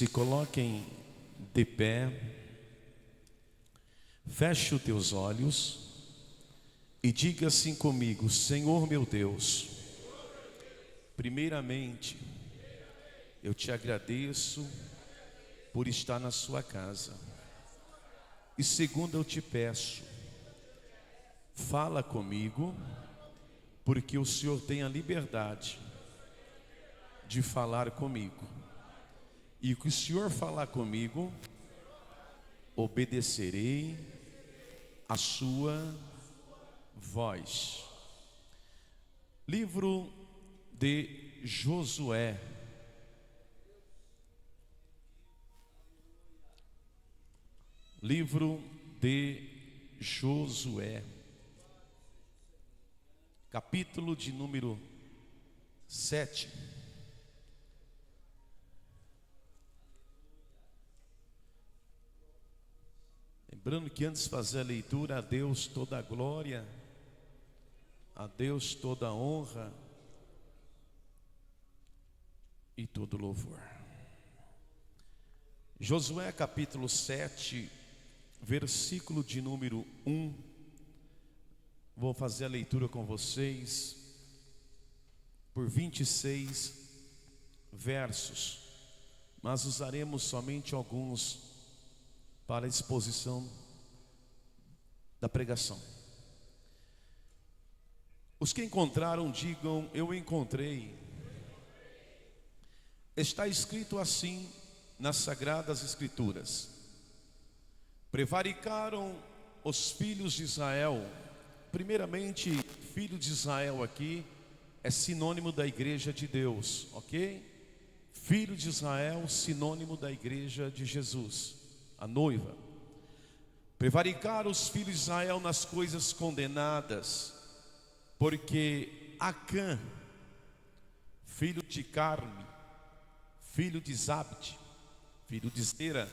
Se coloquem de pé, feche os teus olhos e diga assim comigo: Senhor meu Deus, primeiramente eu te agradeço por estar na sua casa, e segundo eu te peço, fala comigo, porque o Senhor tem a liberdade de falar comigo, e o que o Senhor falar comigo, obedecerei a sua voz. Livro de Josué, livro de Josué, capítulo de número 7. Lembrando que antes de fazer a leitura, a Deus toda a glória, a Deus toda a honra e todo louvor. Josué capítulo 7, versículo de número 1. Vou fazer a leitura com vocês por 26 versos, mas usaremos somente alguns para a exposição da pregação. Os que encontraram, digam: eu encontrei. Está escrito assim nas Sagradas Escrituras: prevaricaram os filhos de Israel. Primeiramente, filho de Israel aqui é sinônimo da igreja de Deus, ok? Filho de Israel, sinônimo da igreja de Jesus, a noiva. Prevaricaram os filhos de Israel nas coisas condenadas, porque Acã, filho de Carme, filho de Zabde, filho de Zera,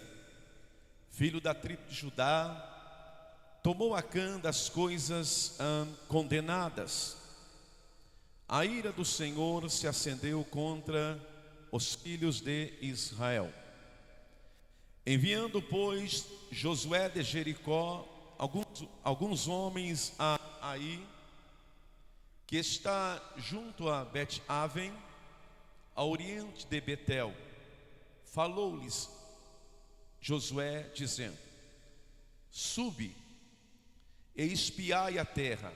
filho da tribo de Judá, tomou Acã das coisas condenadas. A ira do Senhor se acendeu contra os filhos de Israel. Enviando, pois, Josué de Jericó alguns homens a Ai, que está junto a Bet-Aven, a oriente de Betel, falou-lhes Josué dizendo: subi e espiai a terra.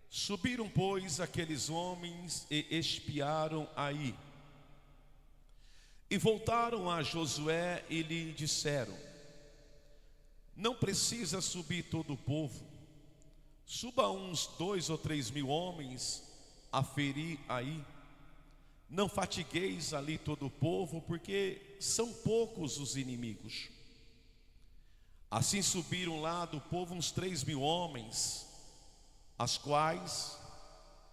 Subiram, pois, aqueles homens e espiaram Ai. E voltaram a Josué e lhe disseram: não precisa subir todo o povo, suba uns 2 ou 3 mil homens a ferir Ai. Não fatigueis ali todo o povo, porque são poucos os inimigos. Assim subiram lá do povo uns 3 mil homens, as quais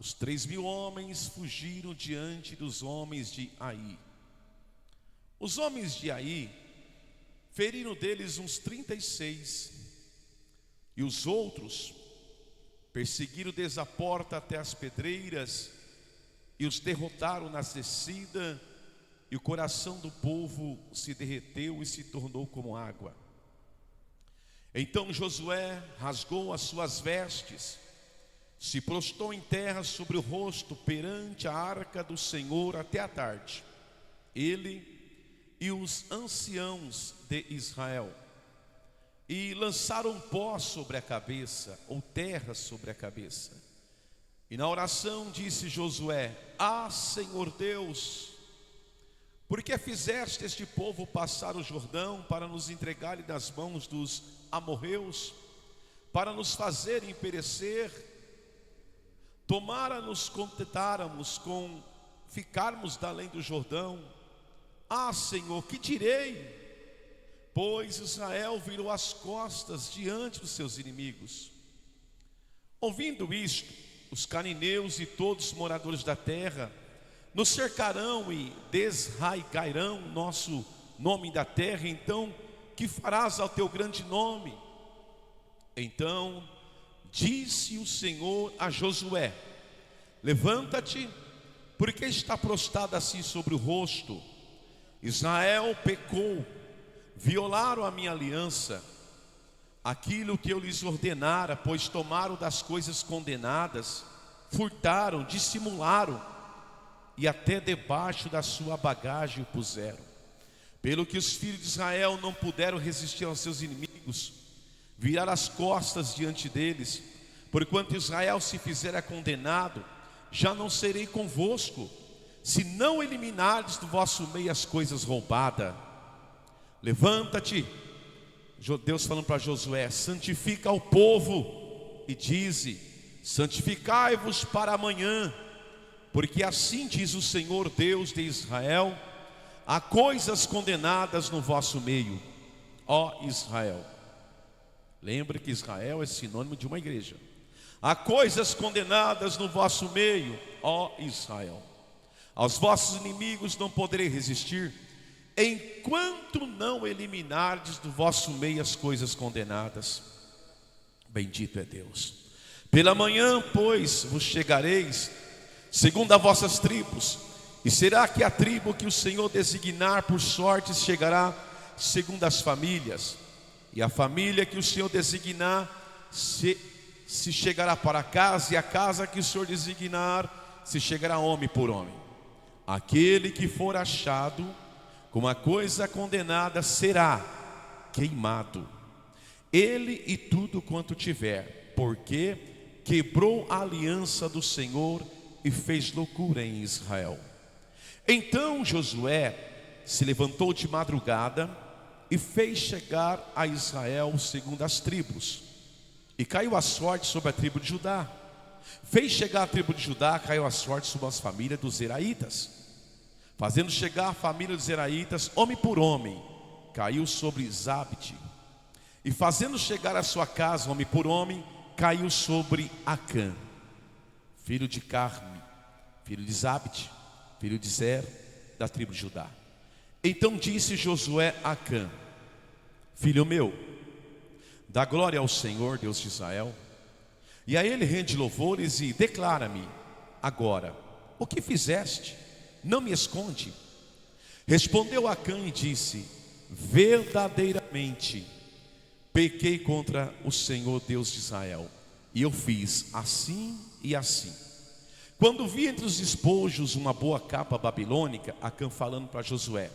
os 3 mil homens fugiram diante dos homens de Ai. Os homens de Ai feriram deles uns 36, e os outros perseguiram desde a porta até as pedreiras, e os derrotaram na descida, e o coração do povo se derreteu e se tornou como água. Então Josué rasgou as suas vestes, se prostrou em terra sobre o rosto perante a arca do Senhor até a tarde, ele e os anciãos de Israel, e lançaram pó sobre a cabeça, ou terra sobre a cabeça. E na oração disse Josué: ah, Senhor Deus, por que fizeste este povo passar o Jordão para nos entregar nas mãos dos amorreus, para nos fazerem perecer? Tomara nos contentáramos com ficarmos da além do Jordão. Ah, Senhor, que direi? Pois Israel virou as costas diante dos seus inimigos. Ouvindo isto, os cananeus e todos os moradores da terra nos cercarão e desraigarão nosso nome da terra. Então, que farás ao teu grande nome? Então disse o Senhor a Josué: levanta-te, porque está prostrado assim sobre o rosto, Israel pecou, violaram a minha aliança, aquilo que eu lhes ordenara, pois tomaram das coisas condenadas, furtaram, dissimularam, e até debaixo da sua bagagem o puseram. Pelo que os filhos de Israel não puderam resistir aos seus inimigos, viraram as costas diante deles. Porquanto Israel se fizera condenado, já não serei convosco, se não eliminardes do vosso meio as coisas roubadas. Levanta-te, Deus falando para Josué, santifica o povo, e dize: santificai-vos para amanhã, porque assim diz o Senhor Deus de Israel: há coisas condenadas no vosso meio, ó Israel. Lembre que Israel é sinônimo de uma igreja. Há coisas condenadas no vosso meio, ó Israel. Aos vossos inimigos não poderei resistir, enquanto não eliminardes do vosso meio as coisas condenadas. Bendito é Deus. Pela manhã, pois, vos chegareis, segundo as vossas tribos, e será que a tribo que o Senhor designar por sorte chegará segundo as famílias, e a família que o Senhor designar se chegará para casa, e a casa que o Senhor designar se chegará homem por homem. Aquele que for achado com uma coisa condenada será queimado, ele e tudo quanto tiver, porque quebrou a aliança do Senhor e fez loucura em Israel. Então Josué se levantou de madrugada e fez chegar a Israel segundo as tribos, e caiu a sorte sobre a tribo de Judá. Fez chegar a tribo de Judá, caiu a sorte sobre as famílias dos Zeraitas. Fazendo chegar a família dos Zeraitas, homem por homem, caiu sobre Zabde. E fazendo chegar a sua casa, homem por homem, caiu sobre Acã, filho de Carme, filho de Zabde, filho de Zer, da tribo de Judá. Então disse Josué a Acã: filho meu, dá glória ao Senhor, Deus de Israel. E a ele rende louvores e declara-me agora: o que fizeste? Não me esconde. Respondeu Acã e disse: verdadeiramente pequei contra o Senhor Deus de Israel, e eu fiz assim e assim. Quando vi entre os despojos uma boa capa babilônica, Acã falando para Josué,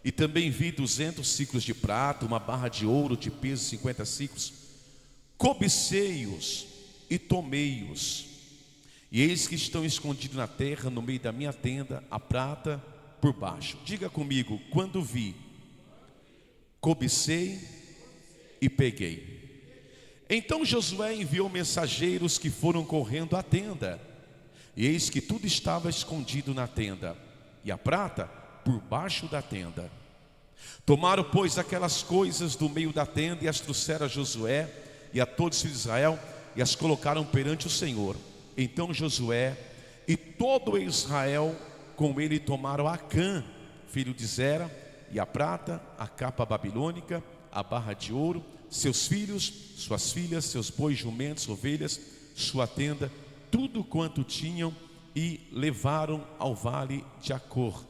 e também vi 200 ciclos de prata, uma barra de ouro de peso 50 ciclos, cobicei-os e tomei-os, e eis que estão escondidos na terra, no meio da minha tenda, a prata por baixo. Diga comigo: quando vi, cobicei e peguei. Então Josué enviou mensageiros que foram correndo à tenda, e eis que tudo estava escondido na tenda, e a prata por baixo da tenda. Tomaram, pois, aquelas coisas do meio da tenda e as trouxeram a Josué e a todos os filhos de Israel, e as colocaram perante o Senhor. Então Josué e todo Israel com ele tomaram Acã, filho de Zera, e a prata, a capa babilônica, a barra de ouro, seus filhos, suas filhas, seus bois, jumentos, ovelhas, sua tenda, tudo quanto tinham, e levaram ao vale de Acor.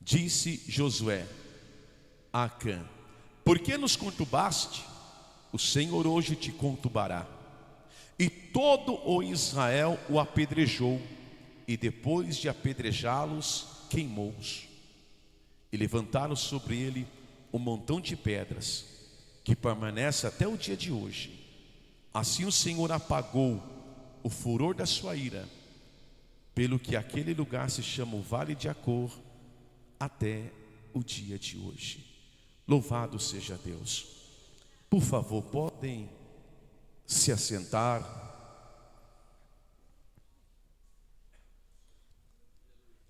Disse Josué a Acã: por que nos conturbaste? O Senhor hoje te conturbará. E todo o Israel o apedrejou, e depois de apedrejá-los, queimou-os. E levantaram sobre ele um montão de pedras, que permanece até o dia de hoje. Assim o Senhor apagou o furor da sua ira, pelo que aquele lugar se chama o Vale de Acor até o dia de hoje. Louvado seja Deus. Por favor, podem se assentar.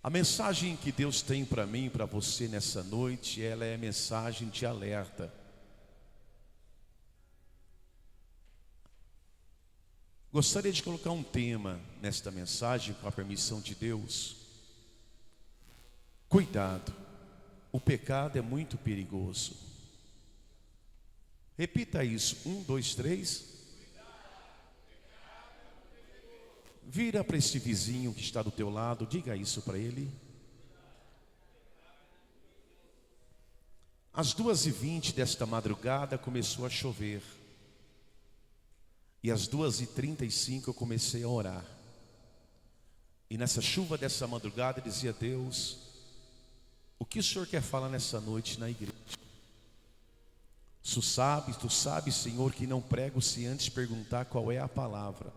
A mensagem que Deus tem para mim e para você nessa noite, ela é mensagem de alerta. Gostaria de colocar um tema nesta mensagem, com a permissão de Deus. Cuidado, o pecado é muito perigoso. Repita isso, 1, 2, 3. Vira para esse vizinho que está do teu lado, diga isso para ele. Às 2h20 desta madrugada começou a chover. E às 2h35 eu comecei a orar. E nessa chuva dessa madrugada eu dizia: Deus, o que o Senhor quer falar nessa noite na igreja? Tu sabes, Senhor, que não prego se antes perguntar qual é a palavra.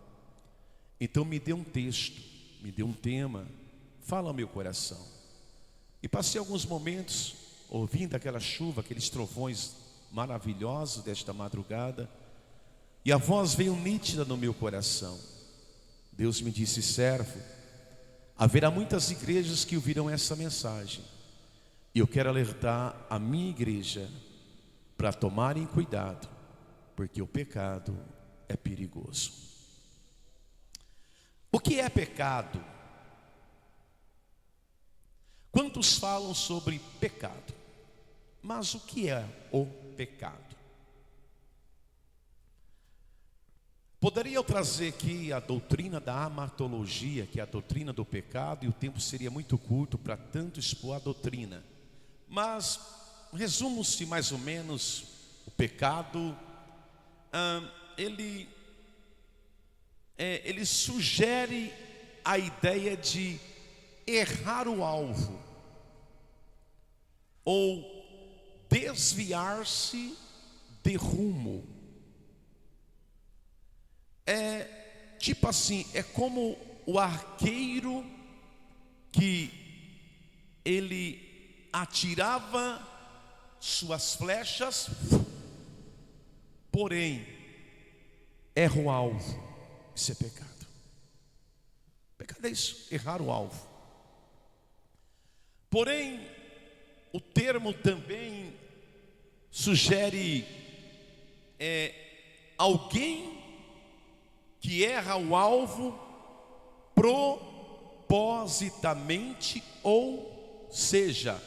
Então me dê um texto, me dê um tema, fala ao meu coração. E passei alguns momentos ouvindo aquela chuva, aqueles trovões maravilhosos desta madrugada, e a voz veio nítida no meu coração. Deus me disse: servo, haverá muitas igrejas que ouvirão essa mensagem, e eu quero alertar a minha igreja para tomarem cuidado, porque o pecado é perigoso. O que é pecado? Quantos falam sobre pecado? Mas o que é o pecado? Poderia eu trazer aqui a doutrina da amatologia, que é a doutrina do pecado, e o tempo seria muito curto para tanto expor a doutrina. Mas resumo-se mais ou menos: o pecado, ele sugere a ideia de errar o alvo, ou desviar-se de rumo. É tipo assim, é como o arqueiro que ele atirava suas flechas, porém erra o alvo. Isso é pecado. Pecado é isso, errar o alvo. Porém, o termo também sugere alguém que erra o alvo propositamente, ou seja,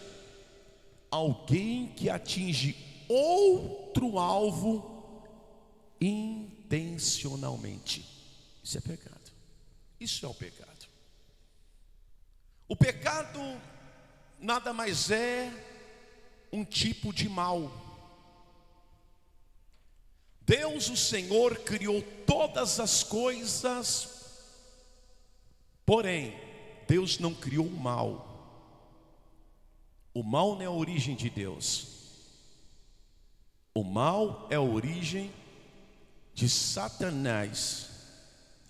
alguém que atinge outro alvo intencionalmente. Isso é pecado. Isso é o pecado. O pecado nada mais é um tipo de mal. Deus, o Senhor, criou todas as coisas, porém Deus não criou o mal. O mal não é a origem de Deus. O mal é a origem de Satanás.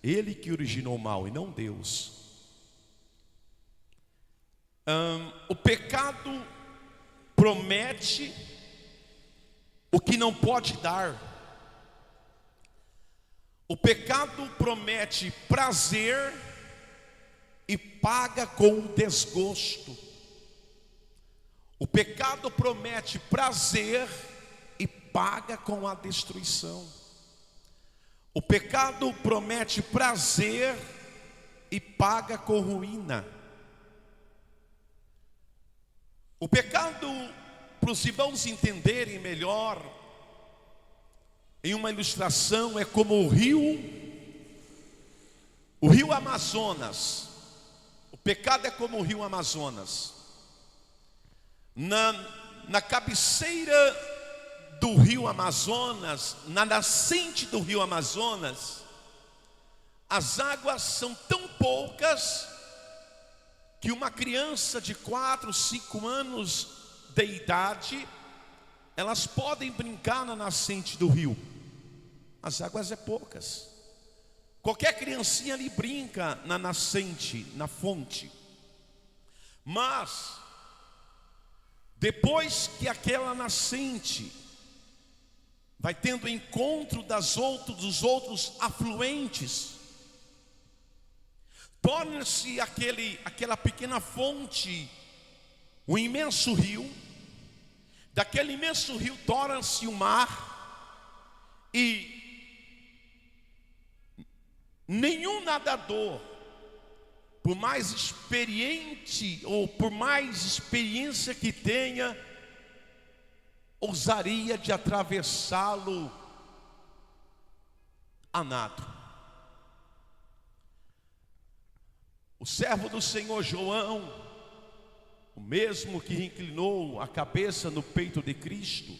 Ele que originou o mal e não Deus. O pecado promete o que não pode dar. O pecado promete prazer e paga com o desgosto. O pecado promete prazer e paga com a destruição. O pecado promete prazer e paga com ruína. O pecado, para os irmãos entenderem melhor, em uma ilustração, é como o rio Amazonas. O pecado é como o rio Amazonas. Na cabeceira do rio Amazonas, na nascente do rio Amazonas, as águas são tão poucas que uma criança de 4, 5 anos de idade, elas podem brincar na nascente do rio. As águas é poucas. Qualquer criancinha ali brinca na nascente, na fonte. Mas depois que aquela nascente vai tendo encontro dos outros afluentes, torna-se aquela pequena fonte um imenso rio. Daquele imenso rio torna-se um mar. E nenhum nadador, por mais experiente ou por mais experiência que tenha, ousaria de atravessá-lo a nado. O servo do Senhor João, o mesmo que inclinou a cabeça no peito de Cristo,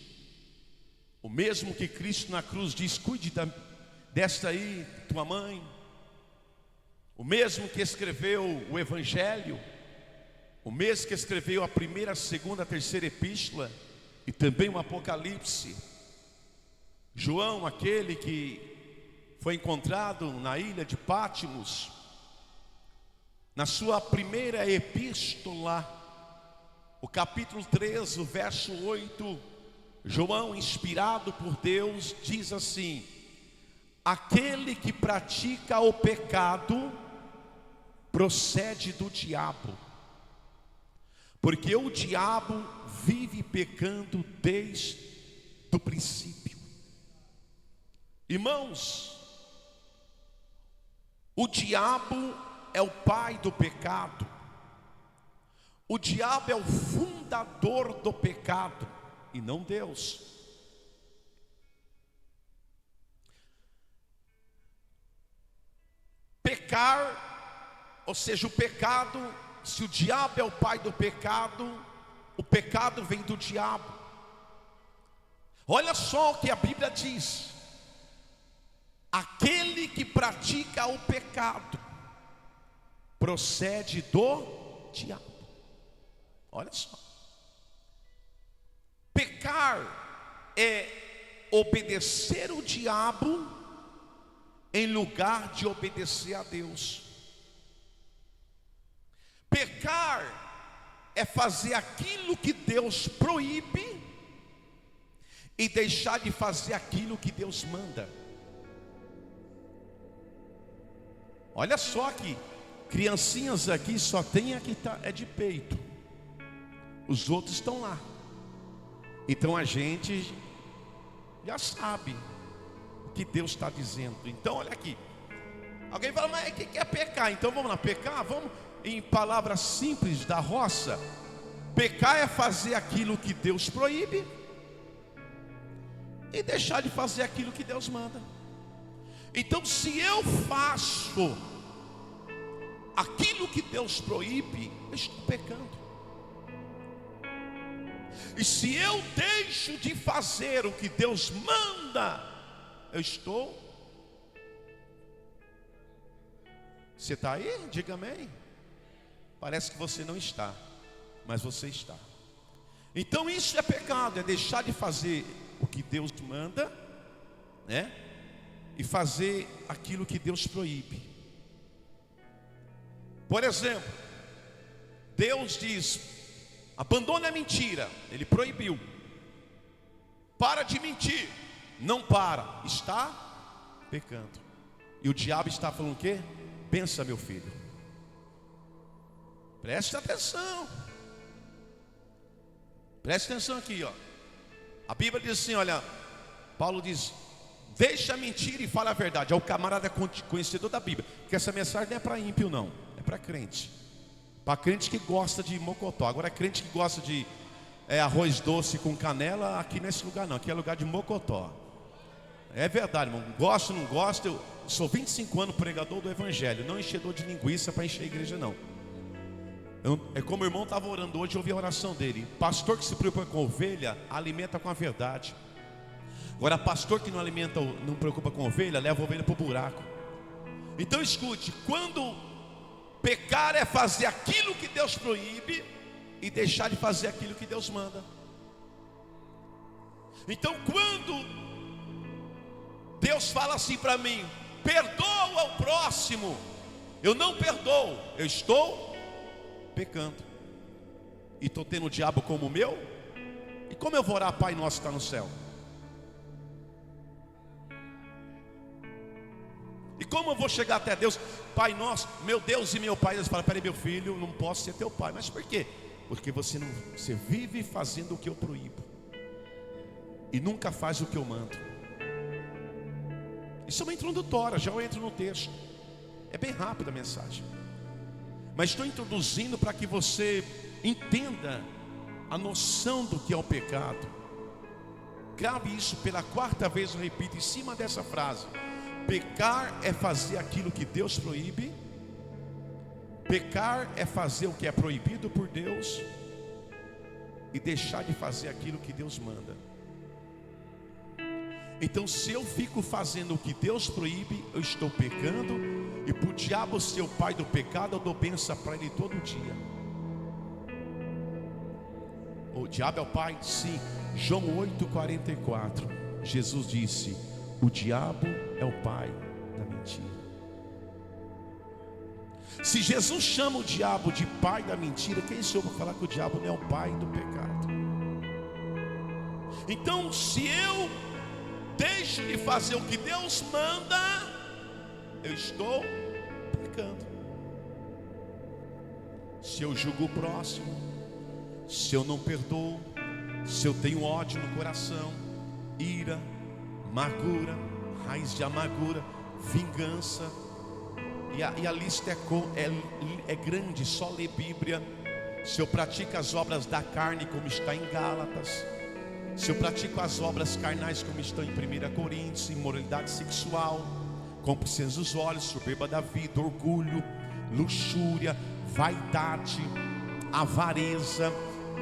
o mesmo que Cristo na cruz diz: cuide desta aí, tua mãe, o mesmo que escreveu o Evangelho, o mesmo que escreveu a primeira, a segunda, a terceira epístola e também o Apocalipse. João, aquele que foi encontrado na ilha de Patmos, na sua primeira epístola, o capítulo 3, o verso 8, João, inspirado por Deus, diz assim: aquele que pratica o pecado procede do diabo, porque o diabo vive pecando desde o princípio. Irmãos, o diabo é o pai do pecado. O diabo é o fundador do pecado e não Deus. Pecar, ou seja, o pecado, se o diabo é o pai do pecado, o pecado vem do diabo. Olha só o que a Bíblia diz: aquele que pratica o pecado procede do diabo. Olha só, pecar é obedecer o diabo em lugar de obedecer a Deus. Pecar é fazer aquilo que Deus proíbe e deixar de fazer aquilo que Deus manda. Olha só aqui, criancinhas aqui, só tem aqui é de peito, os outros estão lá. Então a gente já sabe o que Deus está dizendo. Então olha aqui, alguém fala: mas o que é pecar? Então vamos lá, pecar, vamos em palavras simples da roça. Pecar é fazer aquilo que Deus proíbe e deixar de fazer aquilo que Deus manda. Então, se eu faço aquilo que Deus proíbe, eu estou pecando. E se eu deixo de fazer o que Deus manda, eu estou. Você está aí? Diga amém. Parece que você não está, mas você está. Então isso é pecado, é deixar de fazer o que Deus manda, né? E fazer aquilo que Deus proíbe. Por exemplo, Deus diz: abandone a mentira. Ele proibiu. Para de mentir. Não para. Está pecando. E o diabo está falando o quê? Pensa, meu filho. Preste atenção. Preste atenção aqui, ó. A Bíblia diz assim, olha, Paulo diz: deixa a mentira e fala a verdade. É o camarada conhecedor da Bíblia. Porque essa mensagem não é para ímpio, não. É para crente. Para crente que gosta de mocotó. Agora crente que gosta de arroz doce com canela, aqui nesse lugar não. Aqui é lugar de mocotó. É verdade, irmão. Gosto ou não gosto, eu sou 25 anos pregador do Evangelho. Não enchedor de linguiça para encher a igreja, não. É como o irmão estava orando hoje, eu ouvi a oração dele. Pastor que se preocupa com ovelha, alimenta com a verdade. Agora pastor que não alimenta, não preocupa com ovelha, leva a ovelha para o buraco. Então escute, quando pecar é fazer aquilo que Deus proíbe e deixar de fazer aquilo que Deus manda. Então quando Deus fala assim para mim: perdoa o próximo, eu não perdoo, eu estou pecando. E estou tendo o diabo como meu. E como eu vou orar Pai Nosso que está no céu? E como eu vou chegar até Deus? Pai Nosso, meu Deus e meu Pai. Eles falam: peraí, meu filho, não posso ser teu pai. Mas por quê? Porque você vive fazendo o que eu proíbo e nunca faz o que eu mando. Isso é uma introdutória, já eu entro no texto. É bem rápida a mensagem, mas estou introduzindo para que você entenda a noção do que é o pecado. Grave isso pela quarta vez, eu repito em cima dessa frase: pecar é fazer aquilo que Deus proíbe. Pecar é fazer o que é proibido por Deus. e deixar de fazer aquilo que Deus manda. Então, se eu fico fazendo o que Deus proíbe, eu estou pecando, e para o diabo ser o pai do pecado, eu dou bênção para ele todo dia. O diabo é o pai? Sim. João 8,44, Jesus disse: o diabo é o pai da mentira. Se Jesus chama o diabo de pai da mentira, quem sou eu para falar que o diabo não é o pai do pecado? Então, se eu deixo de fazer o que Deus manda, eu estou pecando. Se eu julgo o próximo, se eu não perdoo, se eu tenho ódio no coração, ira, amargura, raiz de amargura, vingança, e a lista é grande, só ler Bíblia. Se eu pratico as obras da carne, como está em Gálatas, se eu pratico as obras carnais, como estão em 1 Coríntios, imoralidade sexual, concupiscência dos olhos, soberba da vida, orgulho, luxúria, vaidade, avareza.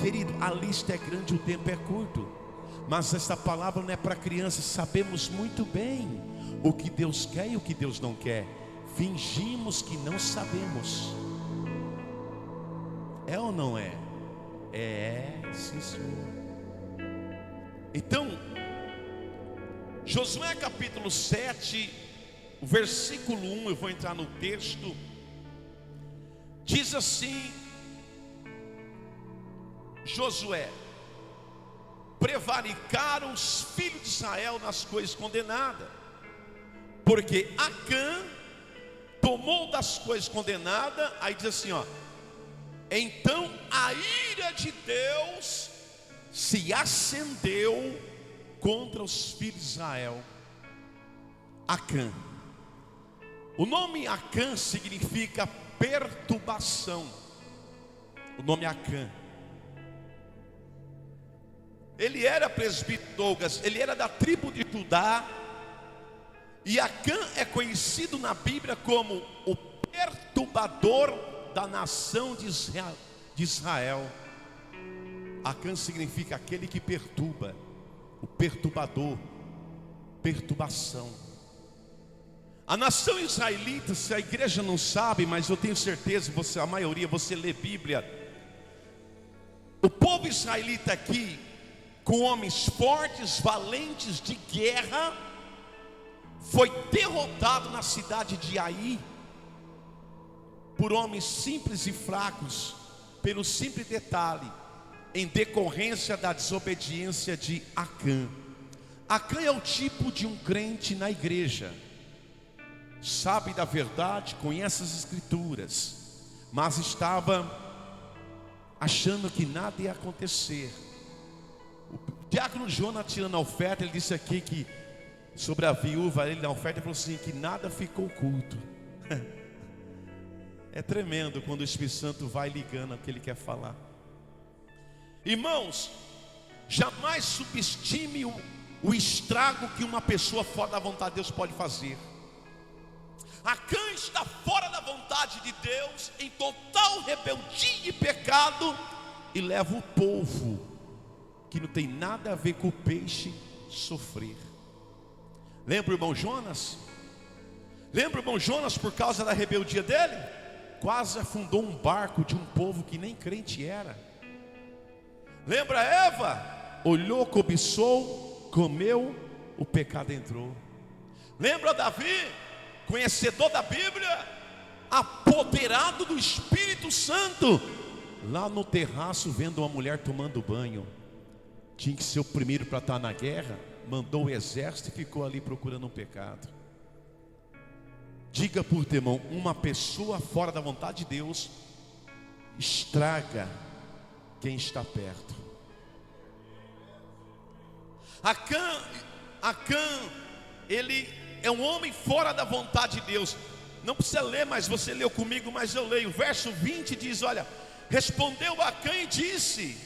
Querido, a lista é grande, o tempo é curto. Mas essa palavra não é para crianças. Sabemos muito bem o que Deus quer e o que Deus não quer. Fingimos que não sabemos. É ou não é? É, sim, senhor. Então, Josué capítulo 7, o versículo 1, eu vou entrar no texto. Diz assim: Josué: prevaricaram os filhos de Israel nas coisas condenadas, porque Acã tomou das coisas condenadas. Aí diz assim, ó: então a ira de Deus se acendeu contra os filhos de Israel. Acã, o nome Acã significa perturbação. O nome Acã, ele era presbítero Douglas, ele era da tribo de Judá. E Acã é conhecido na Bíblia como o perturbador da nação de Israel. Acã significa aquele que perturba, o perturbador, perturbação. A nação israelita, se a igreja não sabe, mas eu tenho certeza, a maioria, você lê Bíblia. O povo israelita aqui, com homens fortes, valentes de guerra, foi derrotado na cidade de Ai por homens simples e fracos, pelo simples detalhe, em decorrência da desobediência de Acã. Acã é o tipo de um crente na igreja, sabe da verdade, conhece as escrituras, mas estava achando que nada ia acontecer. O diácono Jonas, tirando a oferta, ele disse aqui que sobre a viúva, ele na oferta falou assim, que nada ficou oculto. É tremendo quando o Espírito Santo vai ligando o que ele quer falar. Irmãos, jamais subestime o estrago que uma pessoa fora da vontade de Deus pode fazer. Acã está fora da vontade de Deus, em total rebeldia e pecado, e leva o povo, que não tem nada a ver com o peixe, sofrer. Lembra o irmão Jonas? Lembra o irmão Jonas, por causa da rebeldia dele? Quase afundou um barco de um povo que nem crente era. Lembra Eva? Olhou, cobiçou, comeu, o pecado entrou. Lembra Davi? Conhecedor da Bíblia, apoderado do Espírito Santo, lá no terraço vendo uma mulher tomando banho. Tinha que ser o primeiro para estar na guerra, mandou o exército e ficou ali procurando um pecado. Diga por teu irmão, uma pessoa fora da vontade de Deus estraga quem está perto. Acã, ele é um homem fora da vontade de Deus. Não precisa ler, mas você leu comigo, mas eu leio. O verso 20 diz, olha: respondeu Acã e disse,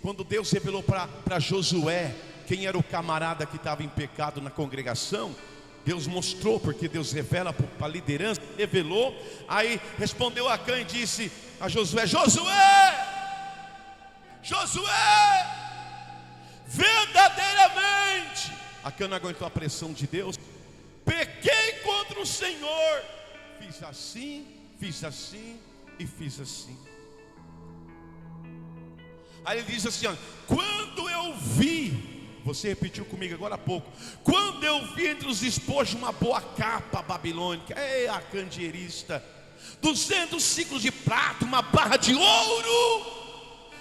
quando Deus revelou para Josué quem era o camarada que estava em pecado na congregação, Deus mostrou, porque Deus revela para a liderança, revelou. Aí respondeu Acã e disse a Josué: Josué, Acã não aguentou a pressão de Deus. Pequei contra o Senhor. Fiz assim e fiz assim. Aí ele diz assim, ó, quando eu vi, você repetiu comigo agora há pouco, quando eu vi entre os despojos uma boa capa babilônica, a candeeirista, 200 ciclos de prata, uma barra de ouro,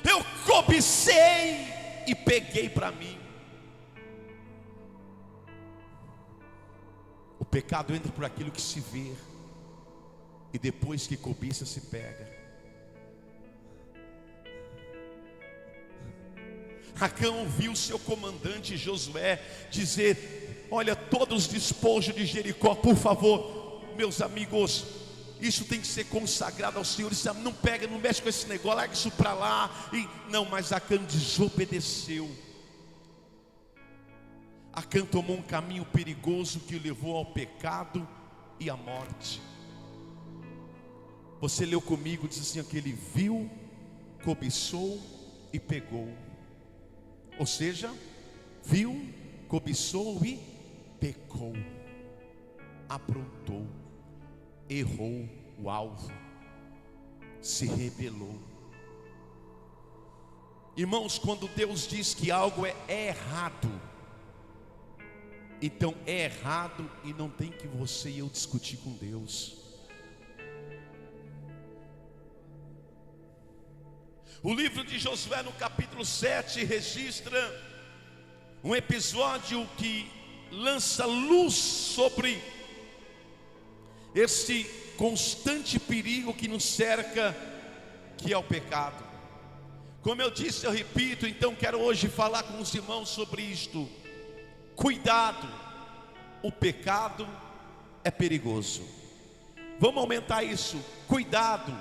eu cobicei e peguei para mim. O pecado entra por aquilo que se vê, e depois que cobiça se pega. Acã ouviu seu comandante Josué dizer, olha, todos os despojos de Jericó, por favor, meus amigos, isso tem que ser consagrado ao Senhor. Isso não pega, não mexe com esse negócio, larga isso para lá. Não, mas Acã desobedeceu. Acã tomou um caminho perigoso que o levou ao pecado e à morte. Você leu comigo, diz assim, que ele viu, cobiçou e pegou. Ou seja, viu, cobiçou e pecou, aprontou, errou o alvo, se rebelou. Irmãos, quando Deus diz que algo é errado, então é errado e não tem que você e eu discutir com Deus. O livro de Josué, no capítulo 7, registra um episódio que lança luz sobre esse constante perigo que nos cerca, que é o pecado. Como eu disse, eu repito, então quero hoje falar com os irmãos sobre isto. Cuidado, o pecado é perigoso. Vamos aumentar isso. Cuidado,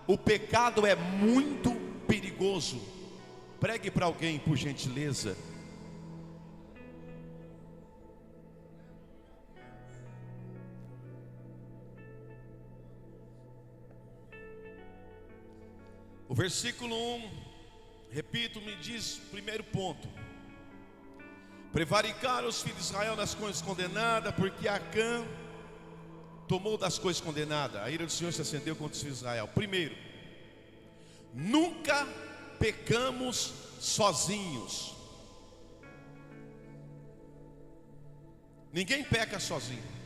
o pecado é muito perigoso. Pregue para alguém, por gentileza. O versículo 1, repito, me diz, primeiro ponto: prevaricaram os filhos de Israel nas coisas condenadas, porque Acã tomou das coisas condenadas. A ira do Senhor se acendeu contra os filhos de Israel. Primeiro, nunca pecamos sozinhos. Ninguém peca sozinho.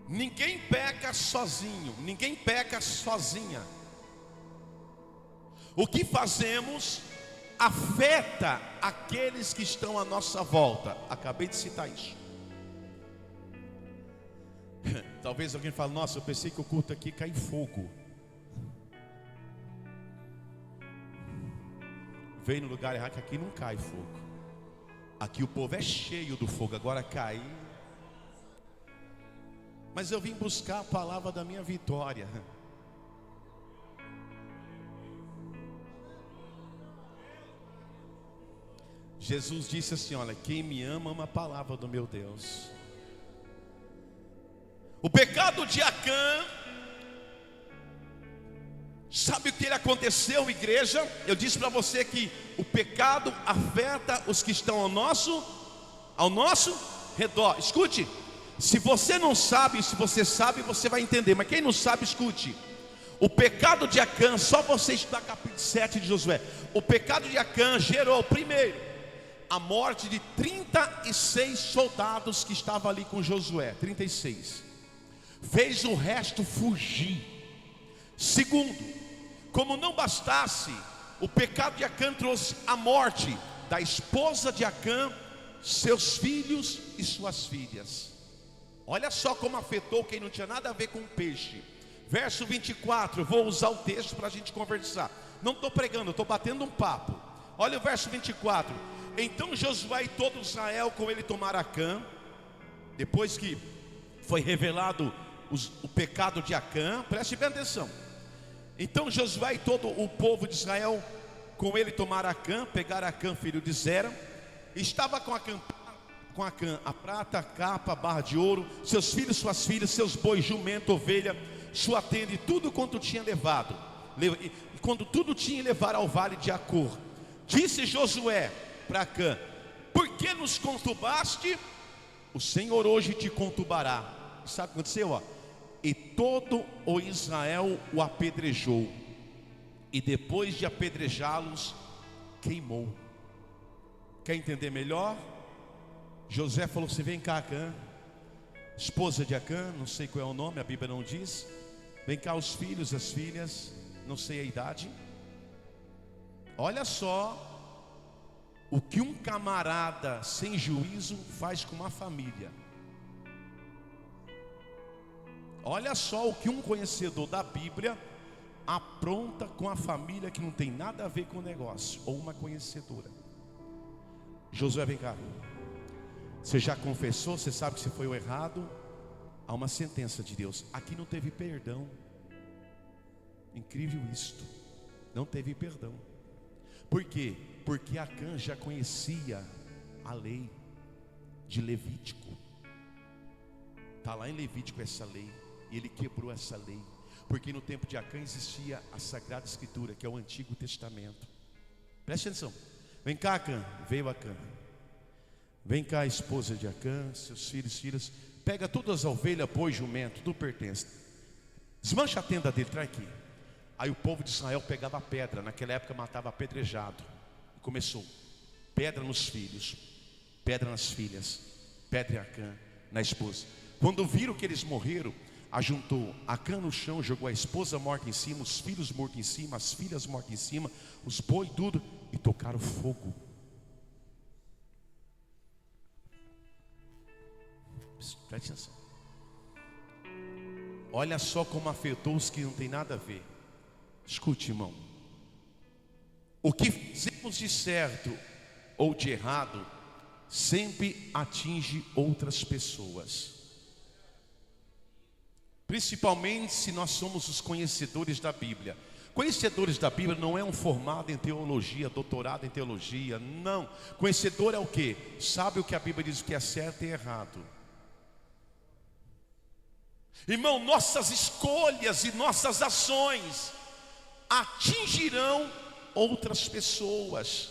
Ninguém peca sozinho. Ninguém peca sozinha. O que fazemos afeta aqueles que estão à nossa volta. Acabei de citar isso. Talvez alguém fale, nossa, eu pensei que o culto aqui cai fogo. Vem no lugar errado, que aqui não cai fogo. Aqui o povo é cheio do fogo, agora cai. Mas eu vim buscar a palavra da minha vitória. Jesus disse assim, olha, quem me ama, ama a palavra do meu Deus. O pecado de Acã, sabe o que aconteceu, igreja? Eu disse para você que o pecado afeta os que estão ao nosso redor. Escute, se você não sabe, se você sabe, você vai entender. Mas quem não sabe, escute. O pecado de Acã, só você estudar capítulo 7 de Josué. O pecado de Acã gerou, primeiro, a morte de 36 soldados que estavam ali com Josué. 36. Fez o resto fugir. Segundo, como não bastasse, o pecado de Acã trouxe a morte da esposa de Acã, seus filhos e suas filhas. Olha só como afetou quem não tinha nada a ver com peixe. Verso 24, vou usar o texto para a gente conversar. Não estou pregando, estou batendo um papo. Olha o verso 24. Então Josué e todo Israel com ele tomaram Acã. Depois que foi revelado o pecado de Acã, preste bem atenção. Então Josué e todo o povo de Israel com ele tomaram Acã, pegaram Acã, filho de Zera. Estava com Acã a prata, a capa, a barra de ouro, seus filhos, suas filhas, seus bois, jumento, ovelha, sua tenda e tudo quanto tinha levado. Quando tudo tinha, levaram ao vale de Acor. Disse Josué para Acã: por que nos conturbaste? O Senhor hoje te conturbará. Sabe o que aconteceu? E todo o Israel o apedrejou, e depois de apedrejá-los, queimou. Quer entender melhor? José falou: você vem cá, Acã, esposa de Acã, não sei qual é o nome, a Bíblia não diz. Vem cá os filhos, as filhas, não sei a idade. Olha só o que um camarada sem juízo faz com uma família. Olha só o que um conhecedor da Bíblia apronta com a família que não tem nada a ver com o negócio, ou uma conhecedora. Josué, vem cá. Você já confessou, você sabe que você foi o errado. Há uma sentença de Deus. Aqui não teve perdão. Incrível isto. Não teve perdão. Por quê? Porque Acã já conhecia a lei de Levítico. Está lá em Levítico essa lei. E ele quebrou essa lei. Porque no tempo de Acã existia a Sagrada Escritura, que é o Antigo Testamento. Preste atenção. Vem cá, Acã. Veio Acã. Vem cá, esposa de Acã, seus filhos, filhas. Pega todas as ovelhas, boi, jumento, tudo pertence. Desmancha a tenda dele, traz aqui. Aí o povo de Israel pegava pedra. Naquela época matava apedrejado. E começou. Pedra nos filhos, pedra nas filhas, pedra em Acã, na esposa. Quando viram que eles morreram, ajuntou Acã no chão, jogou a esposa morta em cima, os filhos mortos em cima, as filhas mortas em cima, os boi, tudo, e tocaram fogo. Preste atenção. Olha só como afetou os que não tem nada a ver. Escute, irmão. O que fizemos de certo ou de errado sempre atinge outras pessoas. Principalmente se nós somos os conhecedores da Bíblia. Conhecedores da Bíblia não é um formado em teologia, doutorado em teologia, não. Conhecedor é o quê? Sabe o que a Bíblia diz, o que é certo e errado. Irmão, nossas escolhas e nossas ações atingirão outras pessoas.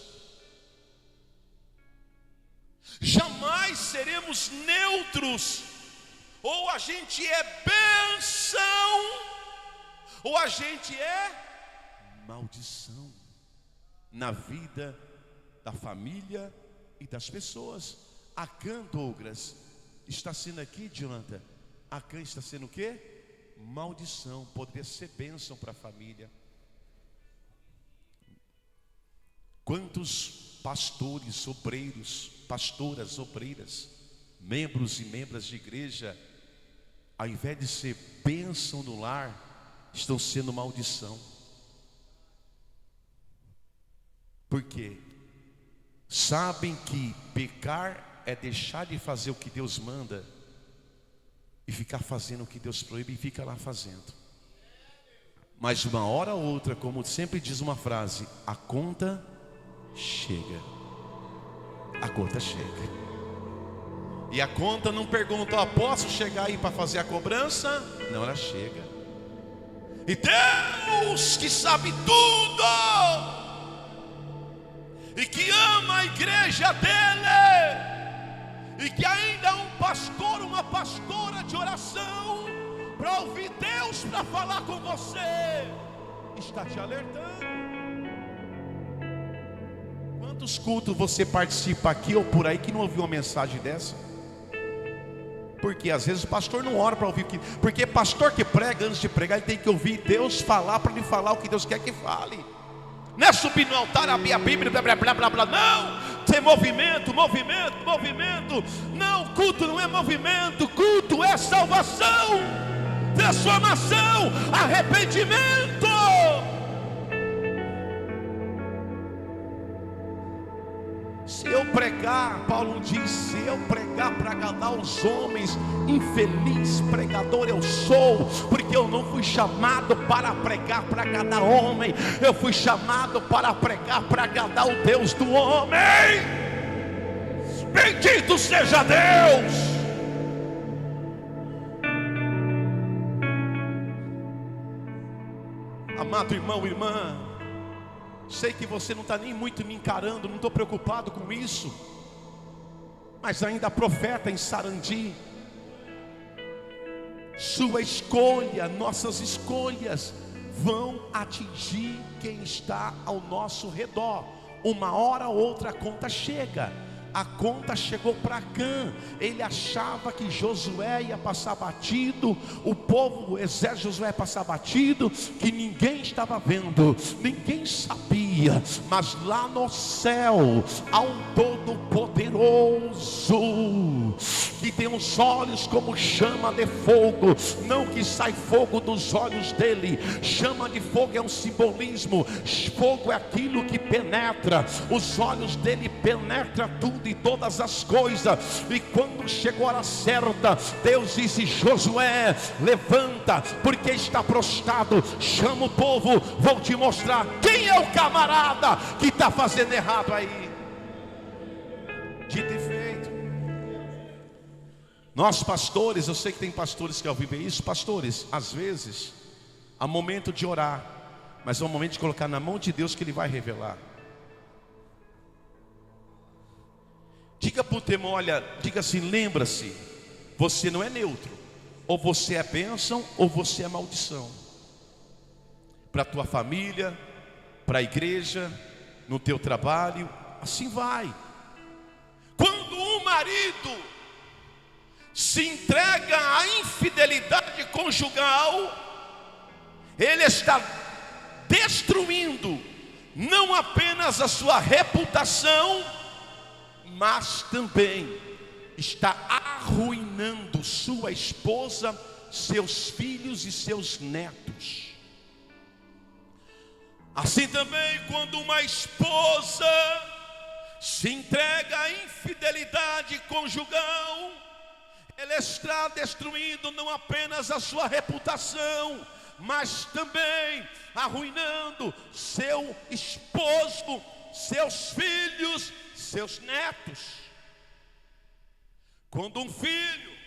Jamais seremos neutros. Ou a gente é bênção, ou a gente é maldição na vida da família e das pessoas. Acã, Douglas, está sendo aqui, Jonathan. Acã está sendo o quê? Maldição. Poderia ser bênção para a família. Quantos pastores, obreiros, pastoras, obreiras, membros e membras de igreja, ao invés de ser bênção no lar, estão sendo maldição. Por quê? Sabem que pecar é deixar de fazer o que Deus manda e ficar fazendo o que Deus proíbe, e fica lá fazendo. Mas uma hora ou outra, como sempre diz uma frase, a conta chega. A conta chega. E a conta não pergunta: posso chegar aí para fazer a cobrança? Não, ela chega. E Deus que sabe tudo e que ama a igreja dele, e que ainda é um pastor, uma pastora de oração, para ouvir Deus, para falar com você, está te alertando. Quantos cultos você participa aqui ou por aí que não ouviu uma mensagem dessa? Porque às vezes o pastor não ora para ouvir o que... Porque pastor que prega, antes de pregar, ele tem que ouvir Deus falar, para ele falar o que Deus quer que fale. Não é subir no altar, abrir a Bíblia, blá blá blá blá blá. Não, ter movimento, movimento, movimento. Não, culto não é movimento, culto é salvação, transformação, arrependimento. Se eu pregar, Paulo diz, se eu pregar para agradar os homens, infeliz pregador eu sou, porque eu não fui chamado para pregar para agradar homem, eu fui chamado para pregar para agradar o Deus do homem. Bendito seja Deus. Amado irmão, irmã, Sei que você não está nem muito me encarando, não estou preocupado com isso. Mas ainda há profeta em Sarandi. Sua escolha, nossas escolhas vão atingir quem está ao nosso redor. Uma hora ou outra a conta chega. A conta chegou para Acã. Ele achava que Josué ia passar batido, o povo, o exército de Josué ia passar batido, que ninguém estava vendo, ninguém sabia. Mas lá no céu há um Todo-Poderoso, que tem os olhos como chama de fogo. Não que sai fogo dos olhos dele. Chama de fogo é um simbolismo. Fogo é aquilo que penetra. Os olhos dele penetram tudo e todas as coisas. E quando chegou a hora certa, Deus disse: Josué, levanta, porque está prostrado. Chama o povo, vou te mostrar quem é o camarada que está fazendo errado aí. Dito e feito. Nós pastores, eu sei que tem pastores que ao viver isso. Pastores, às vezes há momento de orar, mas é um momento de colocar na mão de Deus, que Ele vai revelar. Diga para o teu irmão, olha, diga assim: lembra-se, você não é neutro. Ou você é bênção, ou você é maldição. Para a tua família, para a igreja, no teu trabalho, assim vai. Quando um marido se entrega à infidelidade conjugal, ele está destruindo não apenas a sua reputação, mas também está arruinando sua esposa, seus filhos e seus netos. Assim também, quando uma esposa se entrega à infidelidade conjugal, ela está destruindo não apenas a sua reputação, mas também arruinando seu esposo, seus filhos, seus netos. Quando um filho,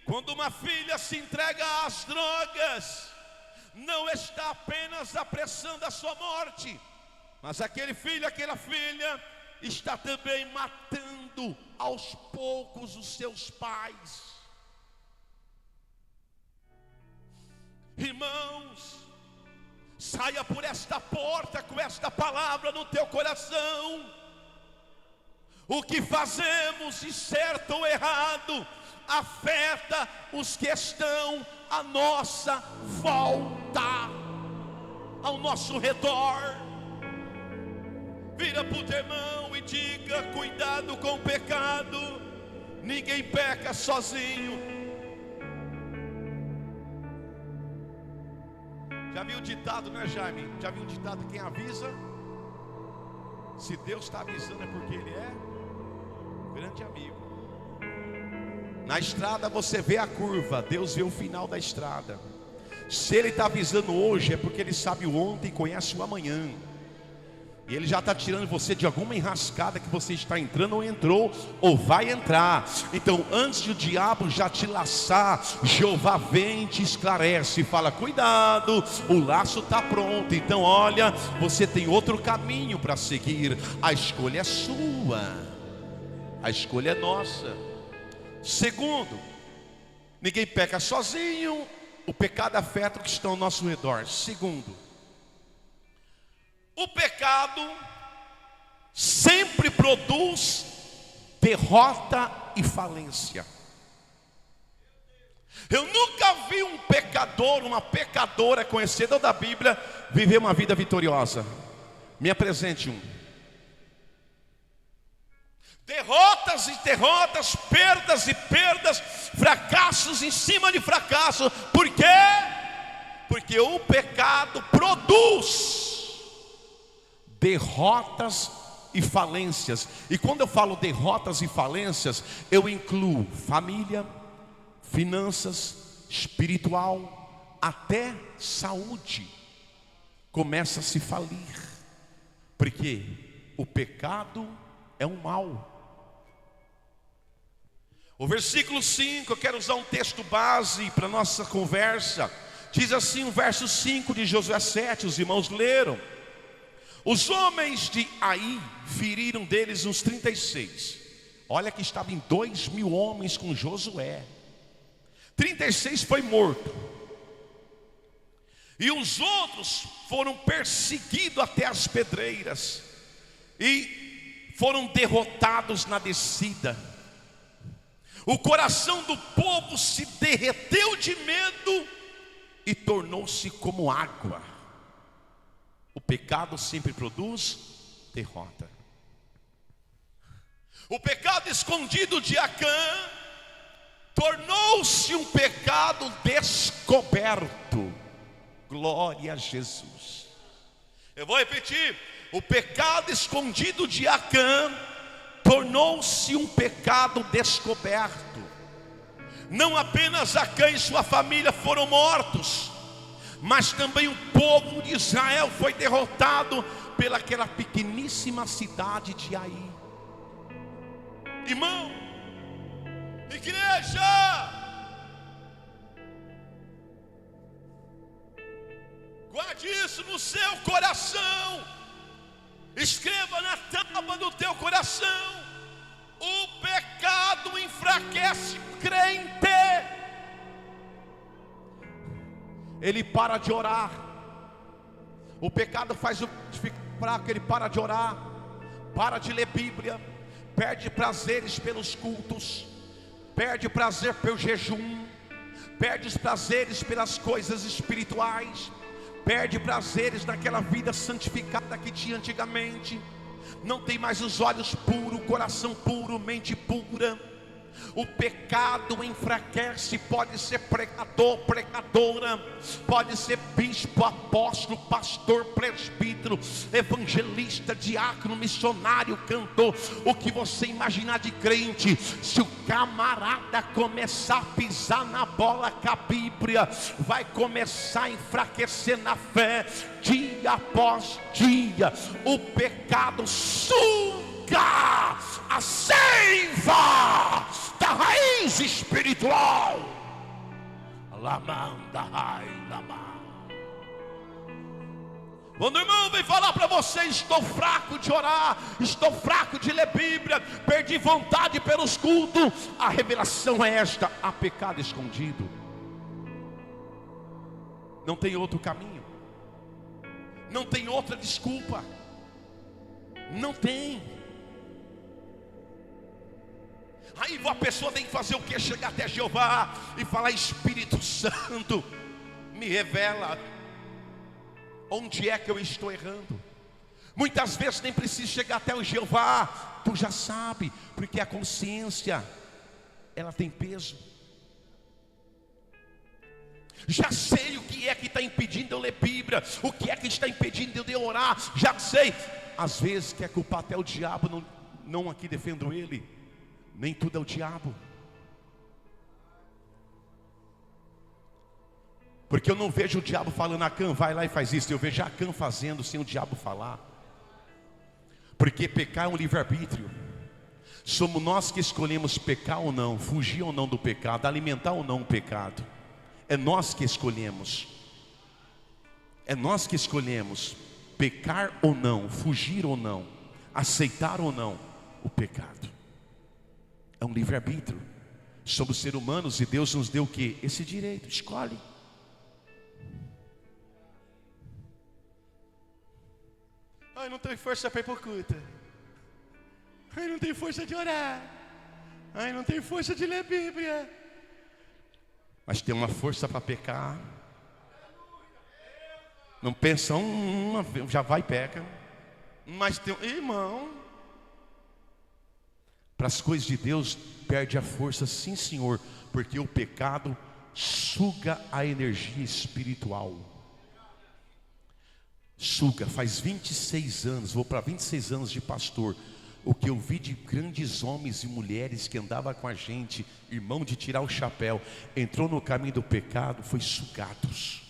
quando uma filha se entrega às drogas, não está apenas apressando a sua morte, mas aquele filho, aquela filha está também matando aos poucos os seus pais. Irmãos, saia por esta porta com esta palavra no teu coração. O que fazemos, de certo ou errado, afeta os que estão à nossa volta, ao nosso redor. Vira para o teu irmão e diga: cuidado com o pecado. Ninguém peca sozinho. Já viu o ditado, né, Jaime? Já viu o ditado: quem avisa, se Deus está avisando, é porque Ele é grande amigo. Na estrada você vê a curva, Deus vê o final da estrada. Se Ele está avisando hoje, é porque Ele sabe o ontem e conhece o amanhã. E Ele já está tirando você de alguma enrascada que você está entrando, ou entrou, ou vai entrar. Então, antes de o diabo já te laçar, Jeová vem e te esclarece e fala: cuidado, o laço está pronto. Então olha, você tem outro caminho para seguir. A escolha é sua, a escolha é nossa. Segundo, ninguém peca sozinho. O pecado afeta os que estão ao nosso redor. Segundo, o pecado sempre produz derrota e falência. Eu nunca vi um pecador, uma pecadora conhecedor da Bíblia viver uma vida vitoriosa. Me apresente um. Derrotas e derrotas, perdas e perdas, fracassos em cima de fracasso. Por quê? Porque o pecado produz derrotas e falências. E quando eu falo derrotas e falências, eu incluo família, finanças, espiritual, até saúde começa a se falir, porque o pecado é um mal. O versículo 5, eu quero usar um texto base para nossa conversa. Diz assim o verso 5 de Josué 7, os irmãos leram: Os homens de Ai feriram deles uns 36. Olha que estava em 2.000 homens com Josué. 36 foi morto. E os outros foram perseguidos até as pedreiras. E foram derrotados na descida. O coração do povo se derreteu de medo e tornou-se como água. O pecado sempre produz derrota. O pecado escondido de Acã tornou-se um pecado descoberto. Glória a Jesus. Eu vou repetir. O pecado escondido de Acã tornou-se um pecado descoberto. Não apenas Acã e sua família foram mortos, mas também o povo de Israel foi derrotado pelaquela pequeníssima cidade de Ai. Irmão, igreja, guarde isso no seu coração. Escreva na tábua do teu coração: o pecado enfraquece o crente. Ele para de orar. O pecado faz o ficar fraco, ele para de orar, para de ler Bíblia, perde prazeres pelos cultos, perde prazer pelo jejum, perde os prazeres pelas coisas espirituais, perde prazeres naquela vida santificada que tinha antigamente. Não tem mais os olhos puros, coração puro, mente pura. O pecado enfraquece. Pode ser pregador, pregadora, pode ser bispo, apóstolo, pastor, presbítero, evangelista, diácono, missionário, cantor, o que você imaginar de crente. Se o camarada começar a pisar na bola com a Bíblia, vai começar a enfraquecer na fé. Dia após dia, o pecado suga a seiva da raiz espiritual. Quando o irmão vem falar para você: estou fraco de orar, estou fraco de ler Bíblia, perdi vontade pelos cultos, a revelação é esta: há pecado escondido. Não tem outro caminho, não tem outra desculpa, não tem. Aí a pessoa tem que fazer o que? Chegar até Jeová e falar: Espírito Santo, me revela onde é que eu estou errando. Muitas vezes nem precisa chegar até o Jeová, tu já sabe, porque a consciência, ela tem peso. Já sei o que é que está impedindo eu ler Bíblia, o que é que está impedindo eu de orar, já sei. Às vezes quer culpar até o diabo, não aqui defendo ele. Nem tudo é o diabo. Porque eu não vejo o diabo falando: Acã, vai lá e faz isso. Eu vejo Acã fazendo sem o diabo falar. Porque pecar é um livre-arbítrio. Somos nós que escolhemos pecar ou não, fugir ou não do pecado, alimentar ou não o pecado. É nós que escolhemos. É nós que escolhemos pecar ou não, fugir ou não, aceitar ou não o pecado. É um livre-arbítrio. Somos seres humanos e Deus nos deu o quê? Esse direito. Escolhe. Ai, não tenho força para ir para o culto. Ai, não tenho força de orar. Ai, não tenho força de ler Bíblia. Mas tem uma força para pecar. Não pensa já vai e peca. Mas tem irmão, para as coisas de Deus perde a força, sim senhor, porque o pecado suga a energia espiritual. Suga. Faz 26 anos, vou para 26 anos de pastor. O que eu vi de grandes homens e mulheres que andavam com a gente, irmão, de tirar o chapéu, entrou no caminho do pecado, foi sugados.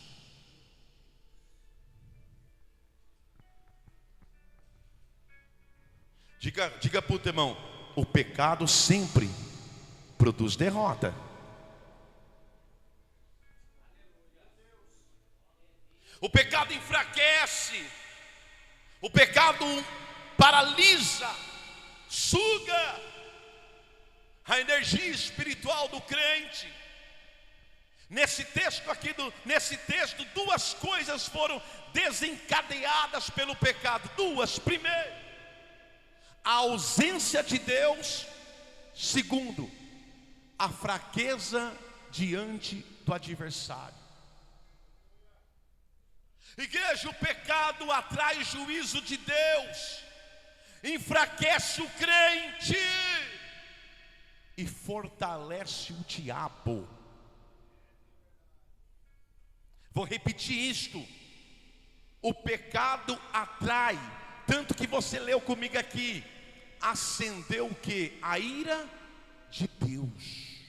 Diga para o teu irmão: o pecado sempre produz derrota. O pecado enfraquece. O pecado paralisa, suga a energia espiritual do crente. Nesse texto, duas coisas foram desencadeadas pelo pecado. Duas. Primeiro, a ausência de Deus. Segundo, a fraqueza diante do adversário. Igreja, o pecado atrai juízo de Deus, enfraquece o crente e fortalece o diabo. Vou repetir isto: o pecado atrai, tanto que você leu comigo aqui, acendeu o que? A ira de Deus,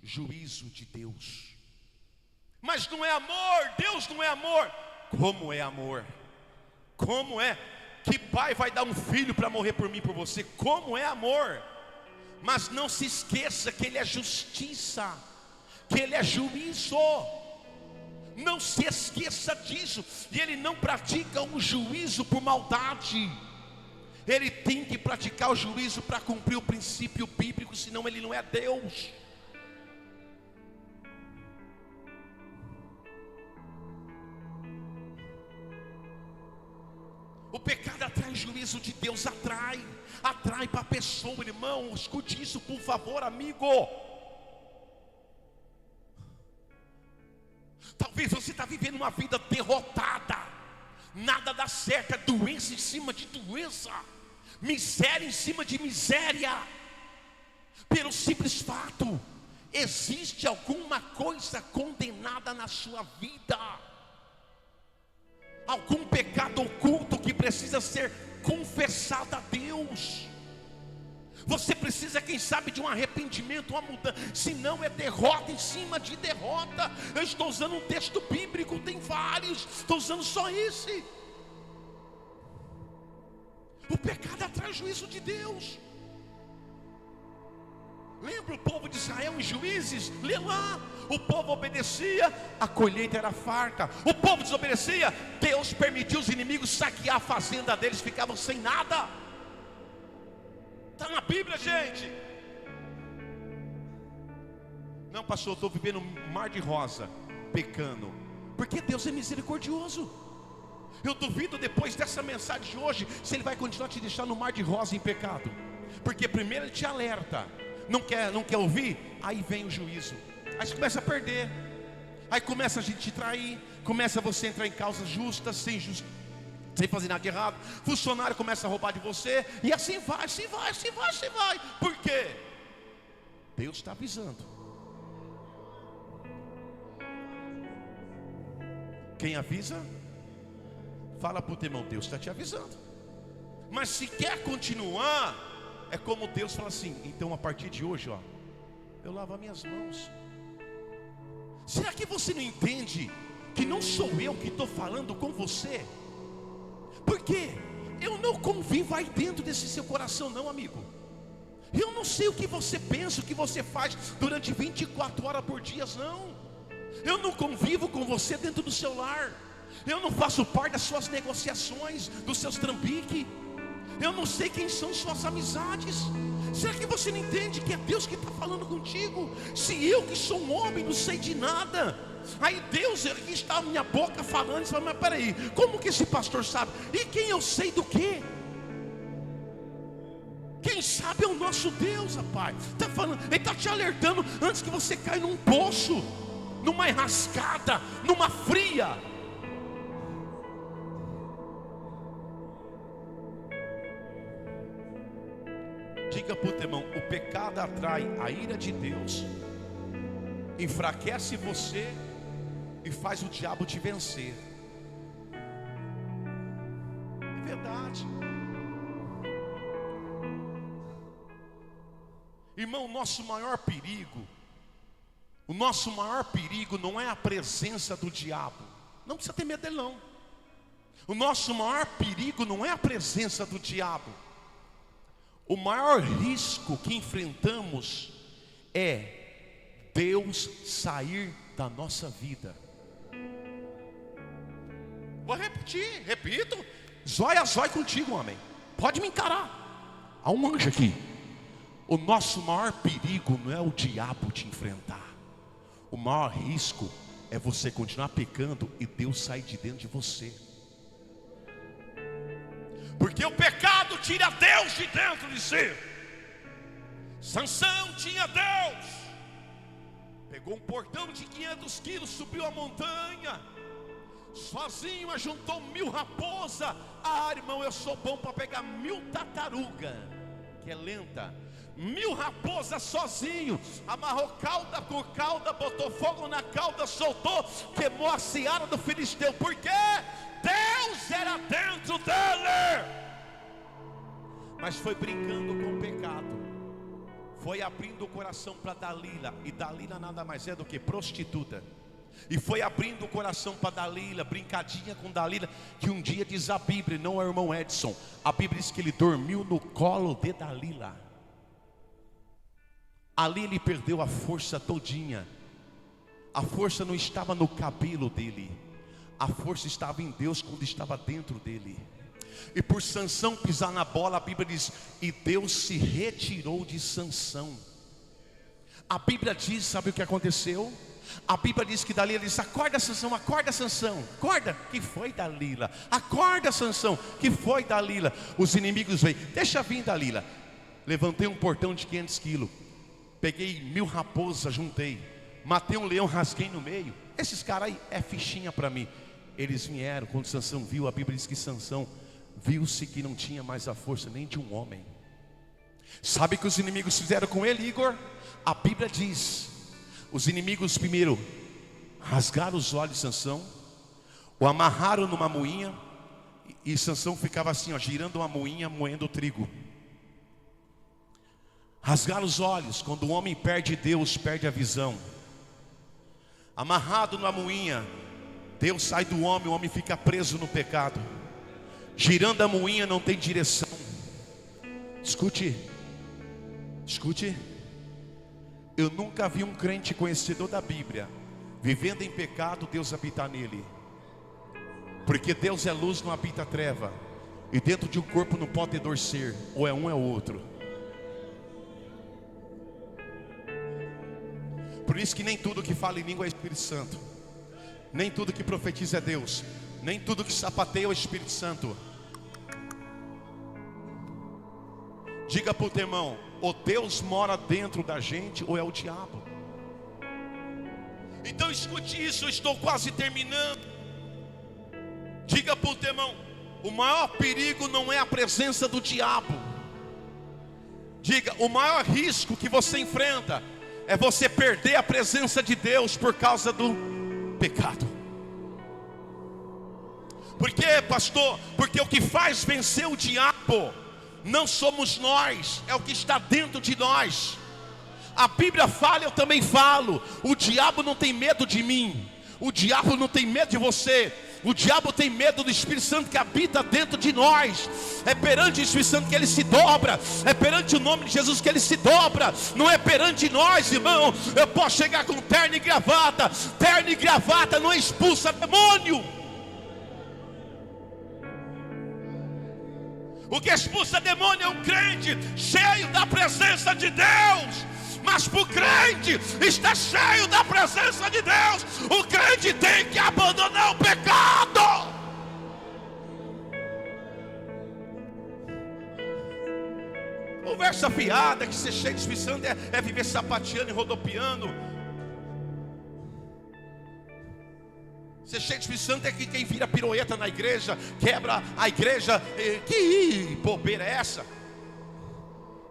juízo de Deus. Mas não é amor, Deus não é amor. Como é amor? Como é? Que pai vai dar um filho para morrer por mim e por você? Como é amor? Mas não se esqueça que Ele é justiça, que Ele é juízo. Não se esqueça disso. E Ele não pratica um juízo por maldade. Ele tem que praticar o juízo para cumprir o princípio bíblico, senão Ele não é Deus. O pecado atrai juízo de Deus, atrai para a pessoa, irmão. Escute isso, por favor, amigo. Talvez você está vivendo uma vida derrotada, nada dá certo, é doença em cima de doença, miséria em cima de miséria, pelo simples fato, existe alguma coisa condenada na sua vida, algum pecado oculto que precisa ser confessado a Deus. Você precisa, quem sabe, de um arrependimento, uma mudança. Senão é derrota em cima de derrota. Eu estou usando um texto bíblico, tem vários, estou usando só esse. O pecado atrai juízo de Deus. Lembra o povo de Israel em Juízes? Lê lá. O povo obedecia, a colheita era farta. O povo desobedecia, Deus permitiu os inimigos saquear a fazenda deles, ficavam sem nada. Está na Bíblia, gente. Não, pastor, eu estou vivendo um mar de rosa, pecando. Porque Deus é misericordioso. Eu duvido depois dessa mensagem de hoje, se Ele vai continuar te deixar no mar de rosa em pecado. Porque primeiro Ele te alerta, não quer ouvir, aí vem o juízo. Aí você começa a perder. Aí começa a gente te trair, começa você a entrar em causas justas, sem fazer nada de errado. Funcionário começa a roubar de você. E assim vai. Por quê? Deus está avisando. Quem avisa? Fala para o teu irmão, Deus está te avisando. Mas se quer continuar, é como Deus fala assim: então a partir de hoje, ó, eu lavo as minhas mãos. Será que você não entende que não sou eu que estou falando com você? Porque eu não convivo aí dentro desse seu coração, não, amigo. Eu não sei o que você pensa, o que você faz durante 24 horas por dia, não. Eu não convivo com você dentro do seu lar. Eu não faço parte das suas negociações, dos seus trambiques. Eu não sei quem são suas amizades. Será que você não entende que é Deus que está falando contigo? Se eu que sou um homem não sei de nada, aí Deus aqui está a minha boca falando. Você fala, mas peraí, como que esse pastor sabe? E quem eu sei do quê? Quem sabe é o nosso Deus, rapaz. Está falando, Ele está te alertando antes que você caia num poço, numa enrascada, numa fria. Diga para o teu irmão, o pecado atrai a ira de Deus, enfraquece você e faz o diabo te vencer. É verdade. Irmão, o nosso maior perigo não é a presença do diabo. Não precisa ter medo dele, não. O nosso maior perigo não é a presença do diabo. O maior risco que enfrentamos é Deus sair da nossa vida. Vou repetir, repito. Zóio a zóio contigo, homem. Pode me encarar. Há um anjo aqui. O nosso maior perigo não é o diabo te enfrentar. O maior risco é você continuar pecando e Deus sair de dentro de você. Porque o pecado tira Deus de dentro de si. Sansão tinha Deus. Pegou um portão de 500 quilos, subiu a montanha. Sozinho ajuntou 1000 raposas. Ah, irmão, eu sou bom para pegar 1000 tartaruga, que é lenta. 1000 raposas sozinho. Amarrou cauda com cauda, botou fogo na cauda, soltou, queimou a seara do filisteu. Por quê? Deus era dentro dele. Mas foi brincando com o pecado. Foi abrindo o coração para Dalila. E Dalila nada mais é do que prostituta. E foi abrindo o coração para Dalila, brincadinha com Dalila. Que um dia diz a Bíblia, não é o irmão Edson, a Bíblia diz que ele dormiu no colo de Dalila. Ali ele perdeu a força todinha. A força não estava no cabelo dele. A força estava em Deus quando estava dentro dele. E por Sansão pisar na bola, a Bíblia diz, e Deus se retirou de Sansão. A Bíblia diz, sabe o que aconteceu? A Bíblia diz que Dalila disse, acorda Sansão, acorda, que foi Dalila? Acorda Sansão, que foi Dalila? Os inimigos veio, deixa vir Dalila. Levantei um portão de 500 quilos, peguei 1000 raposas, juntei, matei um leão, rasguei no meio. Esses caras aí é fichinha para mim. Eles vieram, quando Sansão viu, a Bíblia diz que Sansão viu-se que não tinha mais a força nem de um homem. Sabe o que os inimigos fizeram com ele, Igor? A Bíblia diz, os inimigos primeiro rasgaram os olhos de Sansão, o amarraram numa moinha, e Sansão ficava assim, ó, girando uma moinha, moendo o trigo. Rasgaram os olhos. Quando o homem perde Deus, perde a visão. Amarrado numa moinha, Deus sai do homem, o homem fica preso no pecado. Girando a moinha, não tem direção. Escute, eu nunca vi um crente conhecedor da Bíblia vivendo em pecado, Deus habitar nele. Porque Deus é luz, não habita treva. E dentro de um corpo não pode torcer, ou é um é o outro. Por isso que nem tudo que fala em língua é Espírito Santo. Nem tudo que profetiza é Deus. Nem tudo que sapateia é o Espírito Santo. Diga para o teu irmão, ou Deus mora dentro da gente, ou é o diabo. Então escute isso, eu estou quase terminando. Diga para o teu irmão, o maior perigo não é a presença do diabo. Diga, o maior risco que você enfrenta é você perder a presença de Deus por causa do pecado. Por quê, pastor? Porque o que faz vencer o diabo não somos nós, é o que está dentro de nós. A Bíblia fala, eu também falo. O diabo não tem medo de mim. O diabo não tem medo de você. O diabo tem medo do Espírito Santo que habita dentro de nós. É perante o Espírito Santo que ele se dobra. É perante o nome de Jesus que ele se dobra. Não é perante nós, irmão. Eu posso chegar com terno e gravata. Terno e gravata não expulsa demônio. O que expulsa demônio é um crente cheio da presença de Deus. Mas para o crente estar cheio da presença de Deus, o crente tem que abandonar o pecado. Conversa fiada, que ser cheio de Espírito Santo é viver sapateando e rodopiando. Ser cheio de Espírito Santo é que quem vira pirueta na igreja, quebra a igreja. Que bobeira é essa?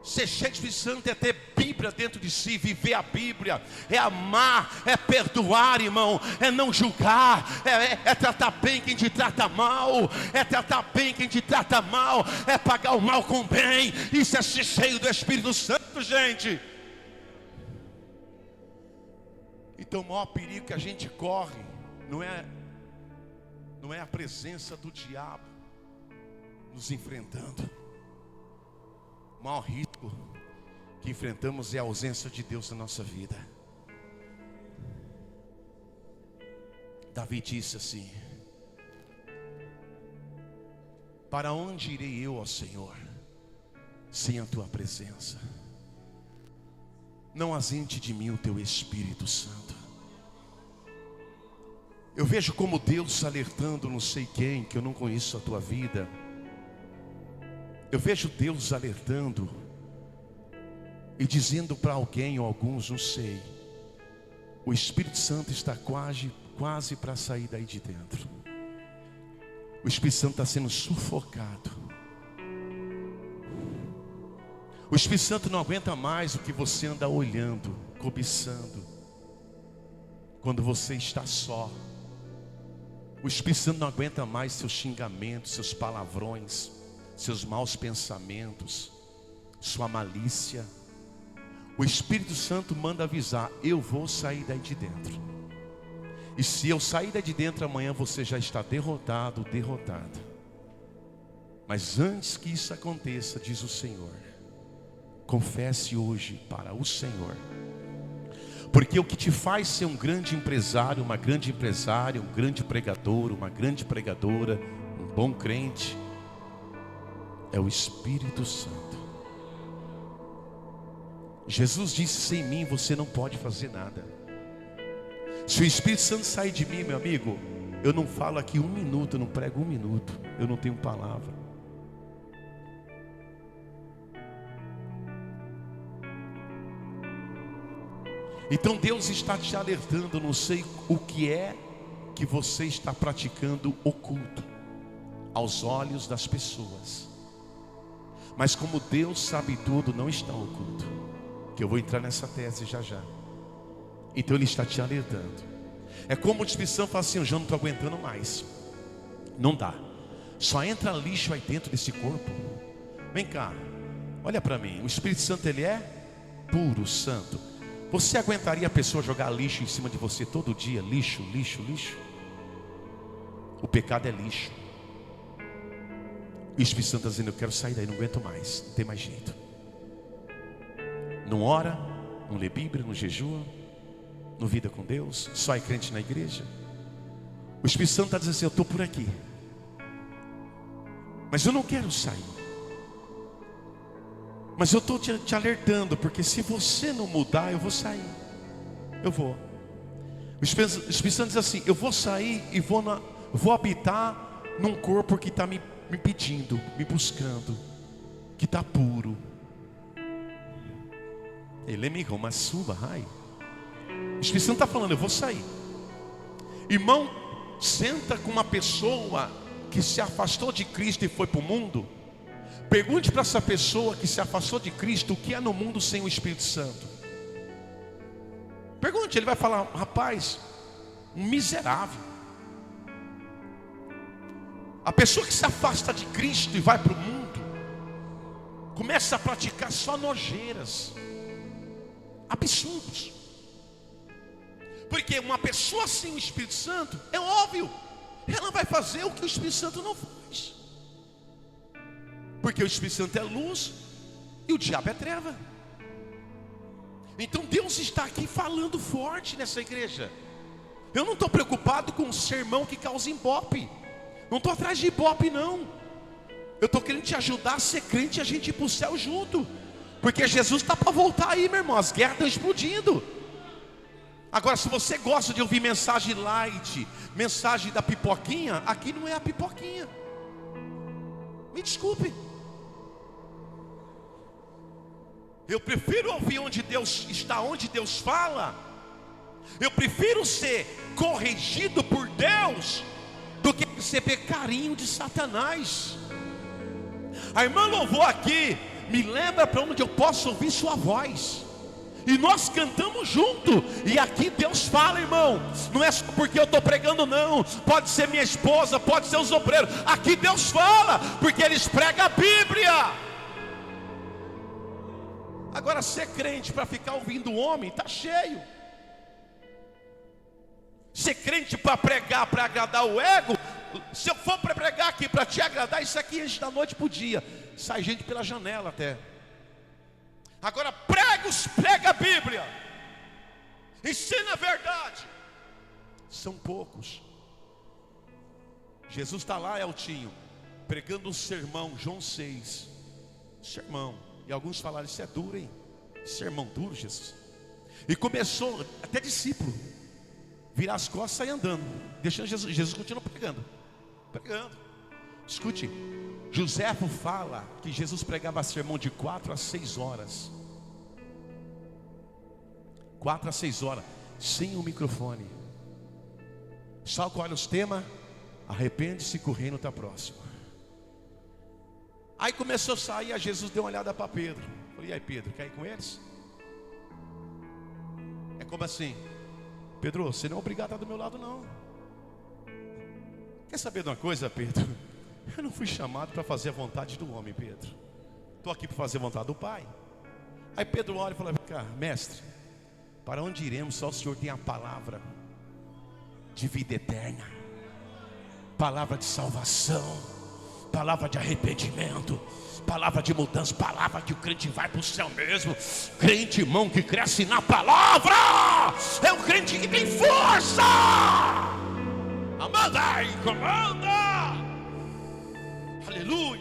Ser cheio de Espírito Santo é ter Bíblia dentro de si, viver a Bíblia, é amar, é perdoar, irmão, é não julgar, é tratar bem quem te trata mal, é tratar bem quem te trata mal, é pagar o mal com o bem. Isso é ser cheio do Espírito Santo, gente. Então o maior perigo que a gente corre não é a presença do diabo nos enfrentando. O maior risco que enfrentamos é a ausência de Deus na nossa vida. Davi disse assim: Para onde irei eu, ó Senhor, sem a tua presença? Não ausente de mim o teu Espírito Santo. Eu vejo como Deus alertando não sei quem, que eu não conheço a tua vida. Eu vejo Deus alertando e dizendo para alguém ou alguns, não sei, o Espírito Santo está quase para sair daí de dentro. O Espírito Santo está sendo sufocado. O Espírito Santo não aguenta mais o que você anda olhando, cobiçando, quando você está só. O Espírito Santo não aguenta mais seus xingamentos, seus palavrões, seus maus pensamentos, sua malícia. O Espírito Santo manda avisar: eu vou sair daí de dentro. E se eu sair daí de dentro amanhã, você já está derrotado, derrotada. Mas antes que isso aconteça, diz o Senhor, confesse hoje para o Senhor. Porque o que te faz ser um grande empresário, uma grande empresária, um grande pregador, uma grande pregadora, um bom crente, é o Espírito Santo. Jesus disse: sem mim você não pode fazer nada. Se o Espírito Santo sair de mim, meu amigo, eu não falo aqui um minuto, eu não prego um minuto, eu não tenho palavra. Então Deus está te alertando, não sei o que é que você está praticando oculto aos olhos das pessoas. Mas como Deus sabe tudo, não está oculto. Que eu vou entrar nessa tese já já. Então Ele está te alertando. É como o Espírito Santo fala assim: eu já não estou aguentando mais. Não dá. Só entra lixo aí dentro desse corpo. Vem cá, olha para mim. O Espírito Santo, ele é puro, santo. Você aguentaria a pessoa jogar lixo em cima de você todo dia? Lixo, lixo, lixo. O pecado é lixo. E o Espírito Santo está dizendo: eu quero sair daí, não aguento mais, não tem mais jeito. Não ora, não lê Bíblia, não jejua, não vida com Deus, só é crente na igreja. O Espírito Santo está dizendo assim: eu estou por aqui, mas eu não quero sair. Mas eu estou te alertando, porque se você não mudar, eu vou sair. Eu vou. O Espírito Santo diz assim: eu vou sair e vou habitar num corpo que está me pedindo, me buscando, que está puro. Ele me uma suba, ai. O Espírito Santo está falando: eu vou sair. Irmão, senta com uma pessoa que se afastou de Cristo e foi para o mundo. Pergunte para essa pessoa que se afastou de Cristo o que é no mundo sem o Espírito Santo. Pergunte, ele vai falar: rapaz, um miserável. A pessoa que se afasta de Cristo e vai para o mundo começa a praticar só nojeiras, absurdos. Porque uma pessoa sem o Espírito Santo, é óbvio, ela vai fazer o que o Espírito Santo não faz. Porque o Espírito Santo é luz e o diabo é treva. Então Deus está aqui falando forte nessa igreja. Eu não estou preocupado com um sermão que causa ibope. Não estou atrás de ibope, não. Eu estou querendo te ajudar a ser crente e a gente ir para o céu junto. Porque Jesus está para voltar aí, meu irmão. As guerras estão explodindo. Agora, se você gosta de ouvir mensagem light, mensagem da pipoquinha, aqui não é a pipoquinha. Me desculpe. Eu prefiro ouvir onde Deus está, onde Deus fala. Eu prefiro ser corrigido por Deus do que receber carinho de Satanás. A irmã louvou aqui, me lembra para onde eu posso ouvir sua voz. E nós cantamos junto. E aqui Deus fala, irmão. Não é só porque eu estou pregando, não. Pode ser minha esposa, pode ser os obreiros. Aqui Deus fala, porque eles pregam a Bíblia. Agora, ser crente para ficar ouvindo o homem, está cheio. Ser crente para pregar, para agradar o ego. Se eu for para pregar aqui para te agradar, isso aqui enche da noite para o dia. Sai gente pela janela até. Agora, prega a Bíblia, ensina a verdade. São poucos. Jesus está lá, Eltinho, pregando um sermão, João 6, sermão. E alguns falaram, isso é duro, hein? Sermão duro, Jesus. E começou, até discípulo, virar as costas e sair andando, deixando Jesus. Jesus continua pregando. Escute, Joséfo fala que Jesus pregava sermão de 4 a 6 horas. 4 a 6 horas, sem o microfone. Sabe qual era os temas? Arrepende-se que o reino está próximo. Aí começou a sair, a Jesus deu uma olhada para Pedro. Falei, e aí Pedro, quer ir com eles? É como assim? Pedro, você não é obrigado a estar do meu lado não. Quer saber de uma coisa, Pedro? Eu não fui chamado para fazer a vontade do homem, Pedro. Estou aqui para fazer a vontade do Pai. Aí Pedro olha e fala, cara, mestre, para onde iremos? Só o Senhor tem a palavra de vida eterna, palavra de salvação, palavra de arrependimento, palavra de mudança, palavra que o crente vai para o céu mesmo. Crente, irmão, que cresce na palavra é um crente que tem força. Amanda e comanda. Aleluia.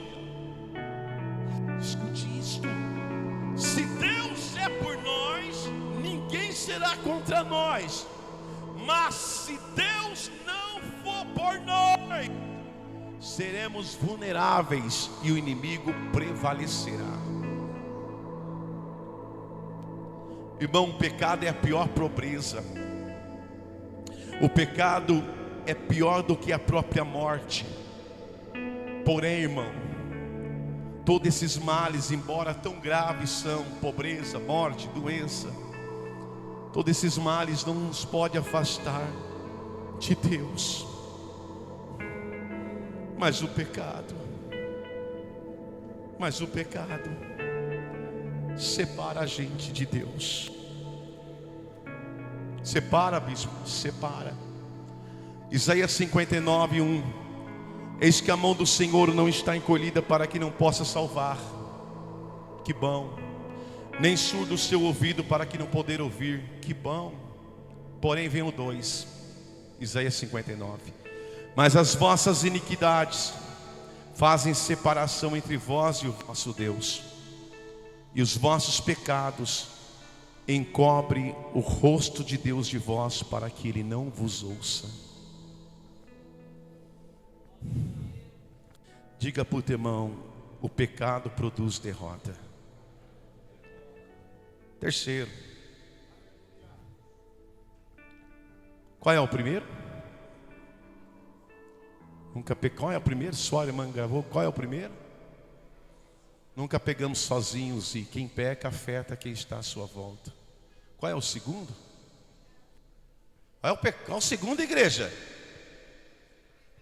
Escute isto. Se Deus é por nós, ninguém será contra nós. Mas se Deus não for por nós, seremos vulneráveis e o inimigo prevalecerá. Irmão, o pecado é a pior pobreza. O pecado é pior do que a própria morte. Porém, irmão, todos esses males, embora tão graves são, pobreza, morte, doença, todos esses males não nos podem afastar de Deus. Mas o pecado separa a gente de Deus. Separa, bispo, separa. Isaías 59, 1. Eis que a mão do Senhor não está encolhida para que não possa salvar. Que bom. Nem surdo o seu ouvido para que não poder ouvir. Que bom. Porém vem o 2, Isaías 59. Mas as vossas iniquidades fazem separação entre vós e o vosso Deus, e os vossos pecados encobrem o rosto de Deus de vós, para que Ele não vos ouça. Diga para o teu irmão, o pecado produz derrota. Terceiro, qual é o primeiro? Qual é o primeiro? Só a irmã gravou. Qual é o primeiro? Nunca pegamos sozinhos, e quem peca afeta quem está à sua volta. Qual é o segundo? Qual é o segundo, igreja?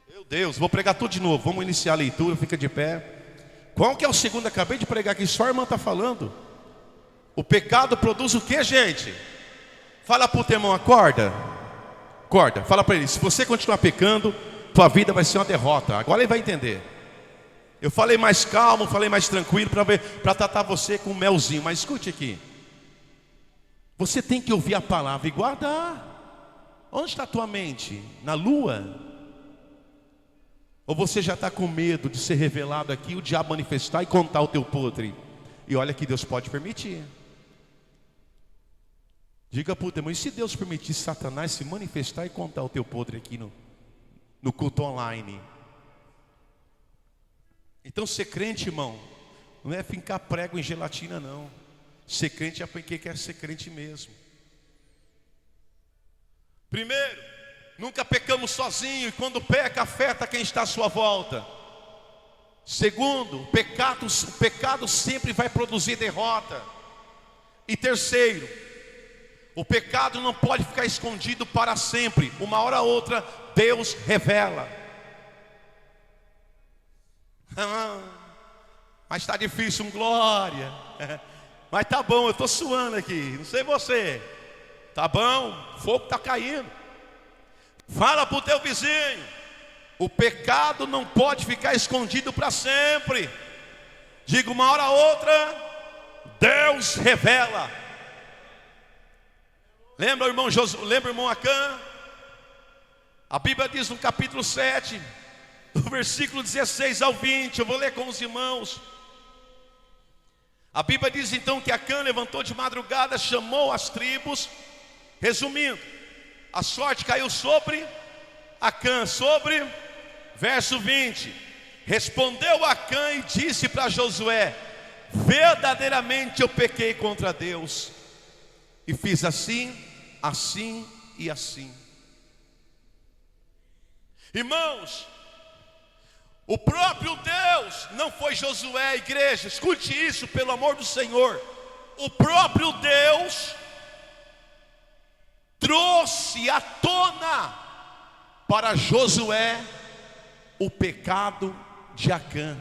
Meu Deus, vou pregar tudo de novo. Vamos iniciar a leitura, fica de pé. Qual que é o segundo? Acabei de pregar aqui, só a irmã está falando. O pecado produz o que, gente? Fala para o teu irmão, acorda. Acorda, fala para ele, se você continuar pecando, tua vida vai ser uma derrota. Agora ele vai entender. Eu falei mais calmo, falei mais tranquilo, para tratar você com um melzinho. Mas escute aqui. Você tem que ouvir a palavra e guardar. Onde está a tua mente? Na lua? Ou você já está com medo de ser revelado aqui, o diabo manifestar e contar o teu podre? E olha que Deus pode permitir. Diga para o teu irmão, e se Deus permitir Satanás se manifestar e contar o teu podre aqui no culto online? Então ser crente, irmão, não é fincar prego em gelatina não. Ser crente é porque quer ser crente mesmo. Primeiro, nunca pecamos sozinhos, e quando peca afeta quem está à sua volta. Segundo, o pecado sempre vai produzir derrota. E terceiro, o pecado não pode ficar escondido para sempre. Uma hora ou outra Deus revela. Mas está difícil, glória. Mas tá bom, eu estou suando aqui, não sei você. Tá bom, o fogo está caindo. Fala para o teu vizinho, o pecado não pode ficar escondido para sempre. Diga, uma hora ou outra Deus revela. Lembra o irmão Acã? A Bíblia diz no capítulo 7, do versículo 16 ao 20, eu vou ler com os irmãos. A Bíblia diz então que Acã levantou de madrugada, chamou as tribos. Resumindo, a sorte caiu sobre Acã, verso 20. Respondeu Acã e disse para Josué: verdadeiramente eu pequei contra Deus, e fiz assim, assim e assim. Irmãos, o próprio Deus, não foi Josué, igreja, escute isso pelo amor do Senhor. O próprio Deus trouxe à tona para Josué o pecado de Acã.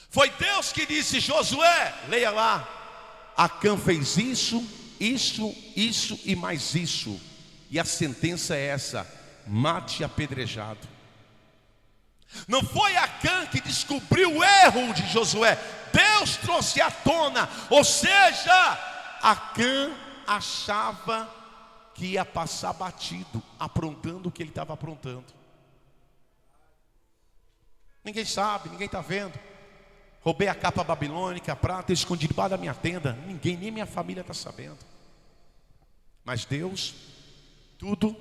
Foi Deus que disse: Josué, leia lá, Acã fez isso, isso, isso e mais isso, e a sentença é essa: mate apedrejado. Não foi Acã que descobriu o erro de Josué, Deus trouxe à tona. Ou seja, Acã achava que ia passar batido, aprontando o que ele estava aprontando. Ninguém sabe, ninguém está vendo. Roubei a capa babilônica, a prata, escondi debaixo da minha tenda. Ninguém, nem minha família está sabendo. Mas Deus tudo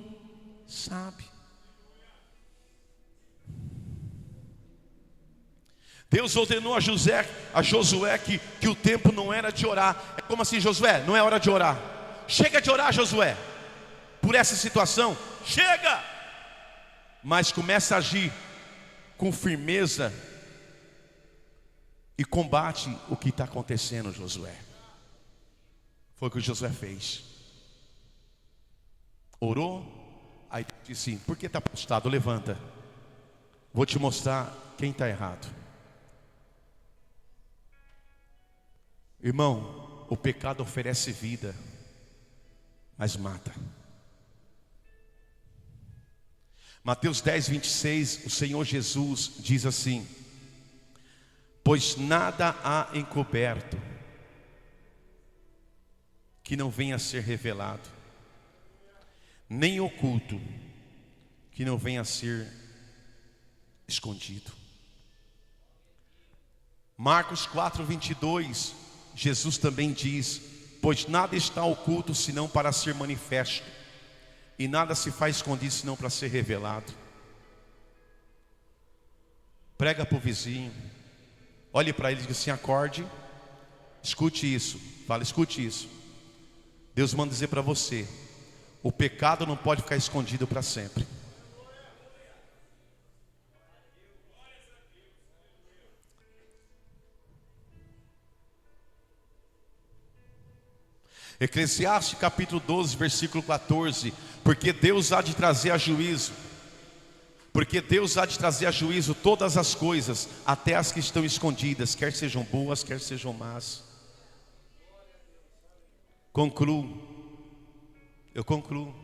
sabe. Deus ordenou a Josué que o tempo não era de orar. É como assim, Josué? Não é hora de orar. Chega de orar, Josué, por essa situação. Chega! Mas começa a agir com firmeza e combate o que está acontecendo, Josué. Foi o que o Josué fez. Orou, aí disse assim: por que está prostrado? Levanta, vou te mostrar quem está errado. Irmão, o pecado oferece vida, mas mata. Mateus 10, 26, o Senhor Jesus diz assim: pois nada há encoberto que não venha a ser revelado, nem oculto que não venha a ser escondido. Marcos 4, 22, Jesus também diz: pois nada está oculto senão para ser manifesto, e nada se faz escondido senão para ser revelado. Prega para o vizinho, olhe para ele e diga assim: acorde, escute isso. Fala, escute isso. Deus manda dizer para você: o pecado não pode ficar escondido para sempre. Eclesiastes capítulo 12, versículo 14. Porque Deus há de trazer a juízo, porque Deus há de trazer a juízo todas as coisas, até as que estão escondidas, quer sejam boas, quer sejam más. Eu concluo.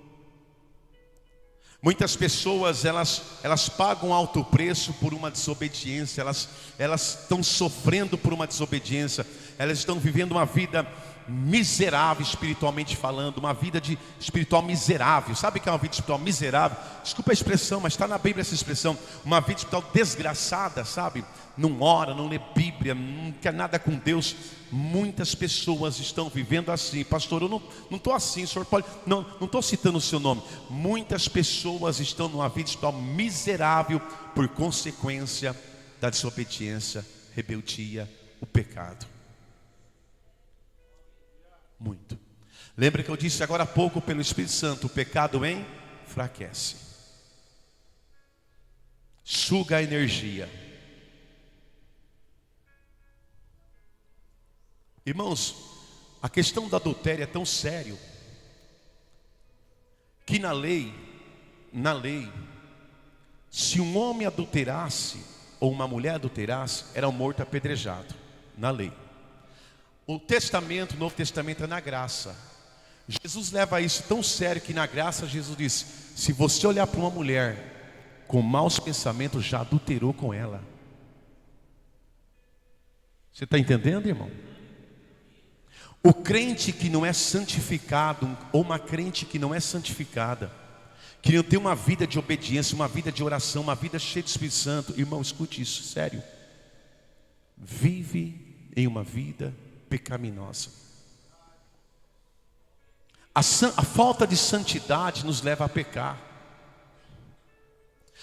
Muitas pessoas, elas pagam alto preço por uma desobediência, elas estão sofrendo por uma desobediência, elas estão vivendo uma vida miserável espiritualmente falando, uma vida espiritual miserável. Sabe o que é uma vida espiritual miserável? Desculpa a expressão, mas está na Bíblia essa expressão. Uma vida espiritual desgraçada, sabe? Não ora, não lê Bíblia, não quer nada com Deus. Muitas pessoas estão vivendo assim. Pastor, eu não estou assim, o senhor pode... Não estou citando o seu nome. Muitas pessoas estão numa vida espiritual miserável por consequência da desobediência, rebeldia, o pecado. Muito. Lembra que eu disse agora há pouco pelo Espírito Santo: o pecado enfraquece, suga a energia. Irmãos, a questão do adultério é tão sério que na lei, se um homem adulterasse ou uma mulher adulterasse, era morto apedrejado, na lei. O Testamento, o Novo Testamento é na graça. Jesus leva isso tão sério que na graça Jesus diz: se você olhar para uma mulher com maus pensamentos, já adulterou com ela. Você está entendendo, irmão? O crente que não é santificado, ou uma crente que não é santificada, queriam ter uma vida de obediência, uma vida de oração, uma vida cheia do Espírito Santo. Irmão, escute isso, sério. Vive em uma vida pecaminosa. A falta de santidade nos leva a pecar.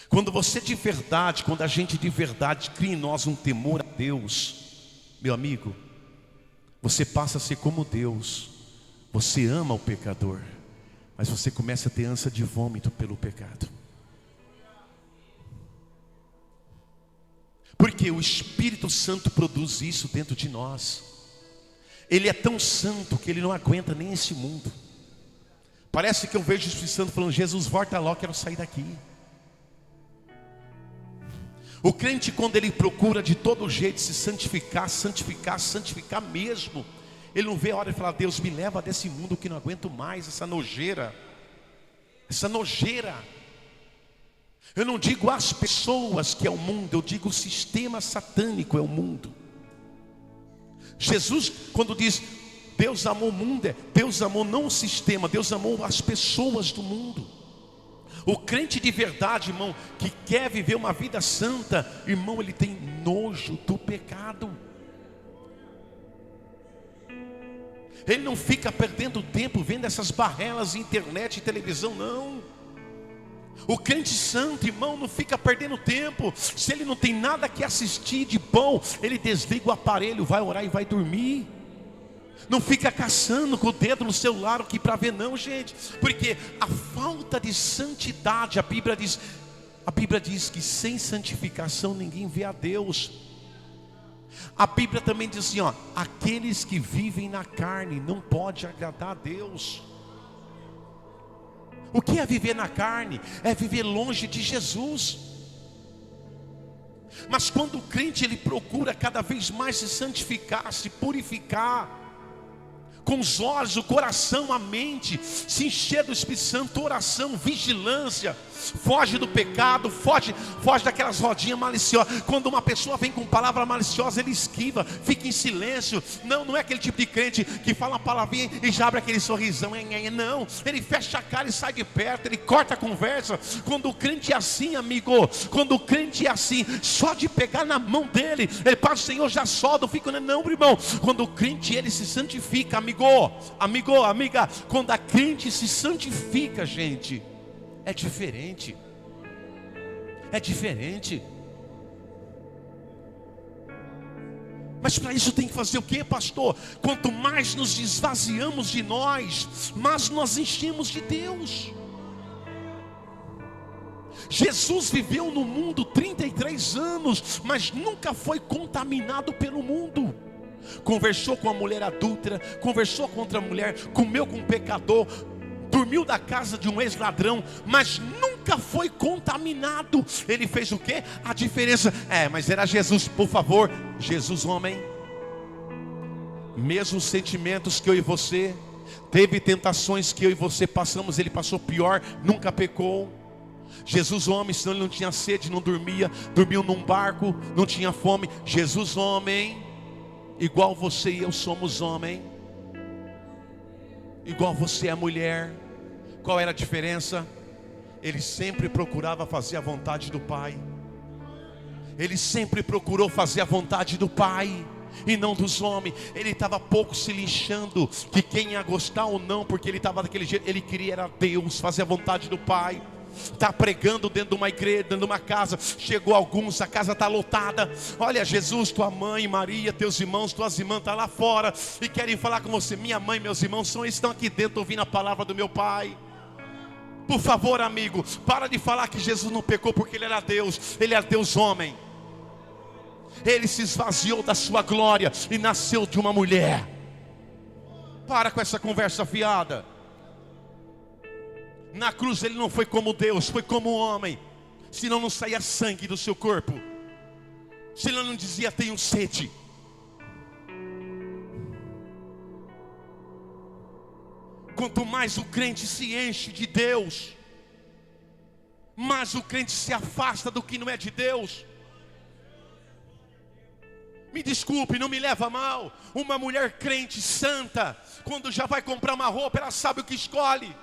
Quando você de verdade, quando a gente de verdade cria em nós um temor a Deus, meu amigo, você passa a ser como Deus. Você ama o pecador, mas você começa a ter ânsia de vômito pelo pecado. Porque o Espírito Santo produz isso dentro de nós. Ele é tão santo que ele não aguenta nem esse mundo. Parece que eu vejo o Espírito Santo falando: Jesus, volta logo, quero sair daqui. O crente, quando ele procura de todo jeito se santificar, santificar mesmo, ele não vê a hora de falar: Deus, me leva desse mundo que não aguento mais, essa nojeira. Eu não digo as pessoas que é o mundo, eu digo o sistema satânico é o mundo. Jesus, quando diz Deus amou o mundo, Deus amou não o sistema, Deus amou as pessoas do mundo. O crente de verdade, irmão, que quer viver uma vida santa, irmão, ele tem nojo do pecado. Ele não fica perdendo tempo vendo essas barrelas em internet e televisão, não. O crente santo, irmão, não fica perdendo tempo. Se ele não tem nada que assistir de bom, ele desliga o aparelho, vai orar e vai dormir. Não fica caçando com o dedo no celular o que para ver, não, gente. Porque a falta de santidade, a Bíblia diz que sem santificação ninguém vê a Deus. A Bíblia também diz assim, aqueles que vivem na carne não pode agradar a Deus. O que é viver na carne? É viver longe de Jesus. Mas quando o crente ele procura cada vez mais se santificar, se purificar, com os olhos, o coração, a mente, se encher do Espírito Santo, oração, vigilância, foge do pecado, foge daquelas rodinhas maliciosas. Quando uma pessoa vem com palavra maliciosa, ele esquiva, fica em silêncio. Não é aquele tipo de crente que fala uma palavrinha e já abre aquele sorrisão. Não, ele fecha a cara e sai de perto, ele corta a conversa. Quando o crente é assim, amigo, quando o crente é assim, só de pegar na mão dele, ele passa: o Senhor já solta, fica, não, irmão. Quando o crente ele se santifica, amigo, amiga, quando a crente se santifica, gente, é diferente. Mas para isso tem que fazer o que, pastor? Quanto mais nos esvaziamos de nós, mais nós enchemos de Deus. Jesus viveu no mundo 33 anos, mas nunca foi contaminado pelo mundo. Conversou com a mulher adúltera, conversou com outra mulher, comeu com um pecador, dormiu da casa de um ex-ladrão, mas nunca foi contaminado. Ele fez o quê? A diferença, mas era Jesus, por favor, Jesus homem, mesmos sentimentos que eu e você, teve tentações que eu e você passamos, ele passou pior, nunca pecou. Jesus homem, senão ele não tinha sede, não dormia, dormiu num barco, não tinha fome. Jesus homem, igual você e eu somos homem, igual você é mulher. Qual era a diferença? Ele sempre procurava fazer a vontade do Pai. Ele sempre procurou fazer a vontade do Pai e não dos homens. Ele estava pouco se lixando que quem ia gostar ou não, porque ele estava daquele jeito. Ele queria era Deus, fazer a vontade do Pai. Está pregando dentro de uma igreja, dentro de uma casa. Chegou alguns, a casa está lotada. Olha, Jesus, tua mãe, Maria, teus irmãos, tuas irmãs estão lá fora e querem falar com você. Minha mãe, meus irmãos estão aqui dentro ouvindo a palavra do meu Pai. Por favor, amigo, para de falar que Jesus não pecou porque ele era Deus. Ele era Deus homem. Ele se esvaziou da sua glória e nasceu de uma mulher. Para com essa conversa fiada. Na cruz ele não foi como Deus, foi como homem. Senão não saía sangue do seu corpo. Senão não dizia: tenho sede. Quanto mais o crente se enche de Deus, mais o crente se afasta do que não é de Deus. Me desculpe, não me leva a mal. Uma mulher crente, santa, quando já vai comprar uma roupa, ela sabe o que escolhe.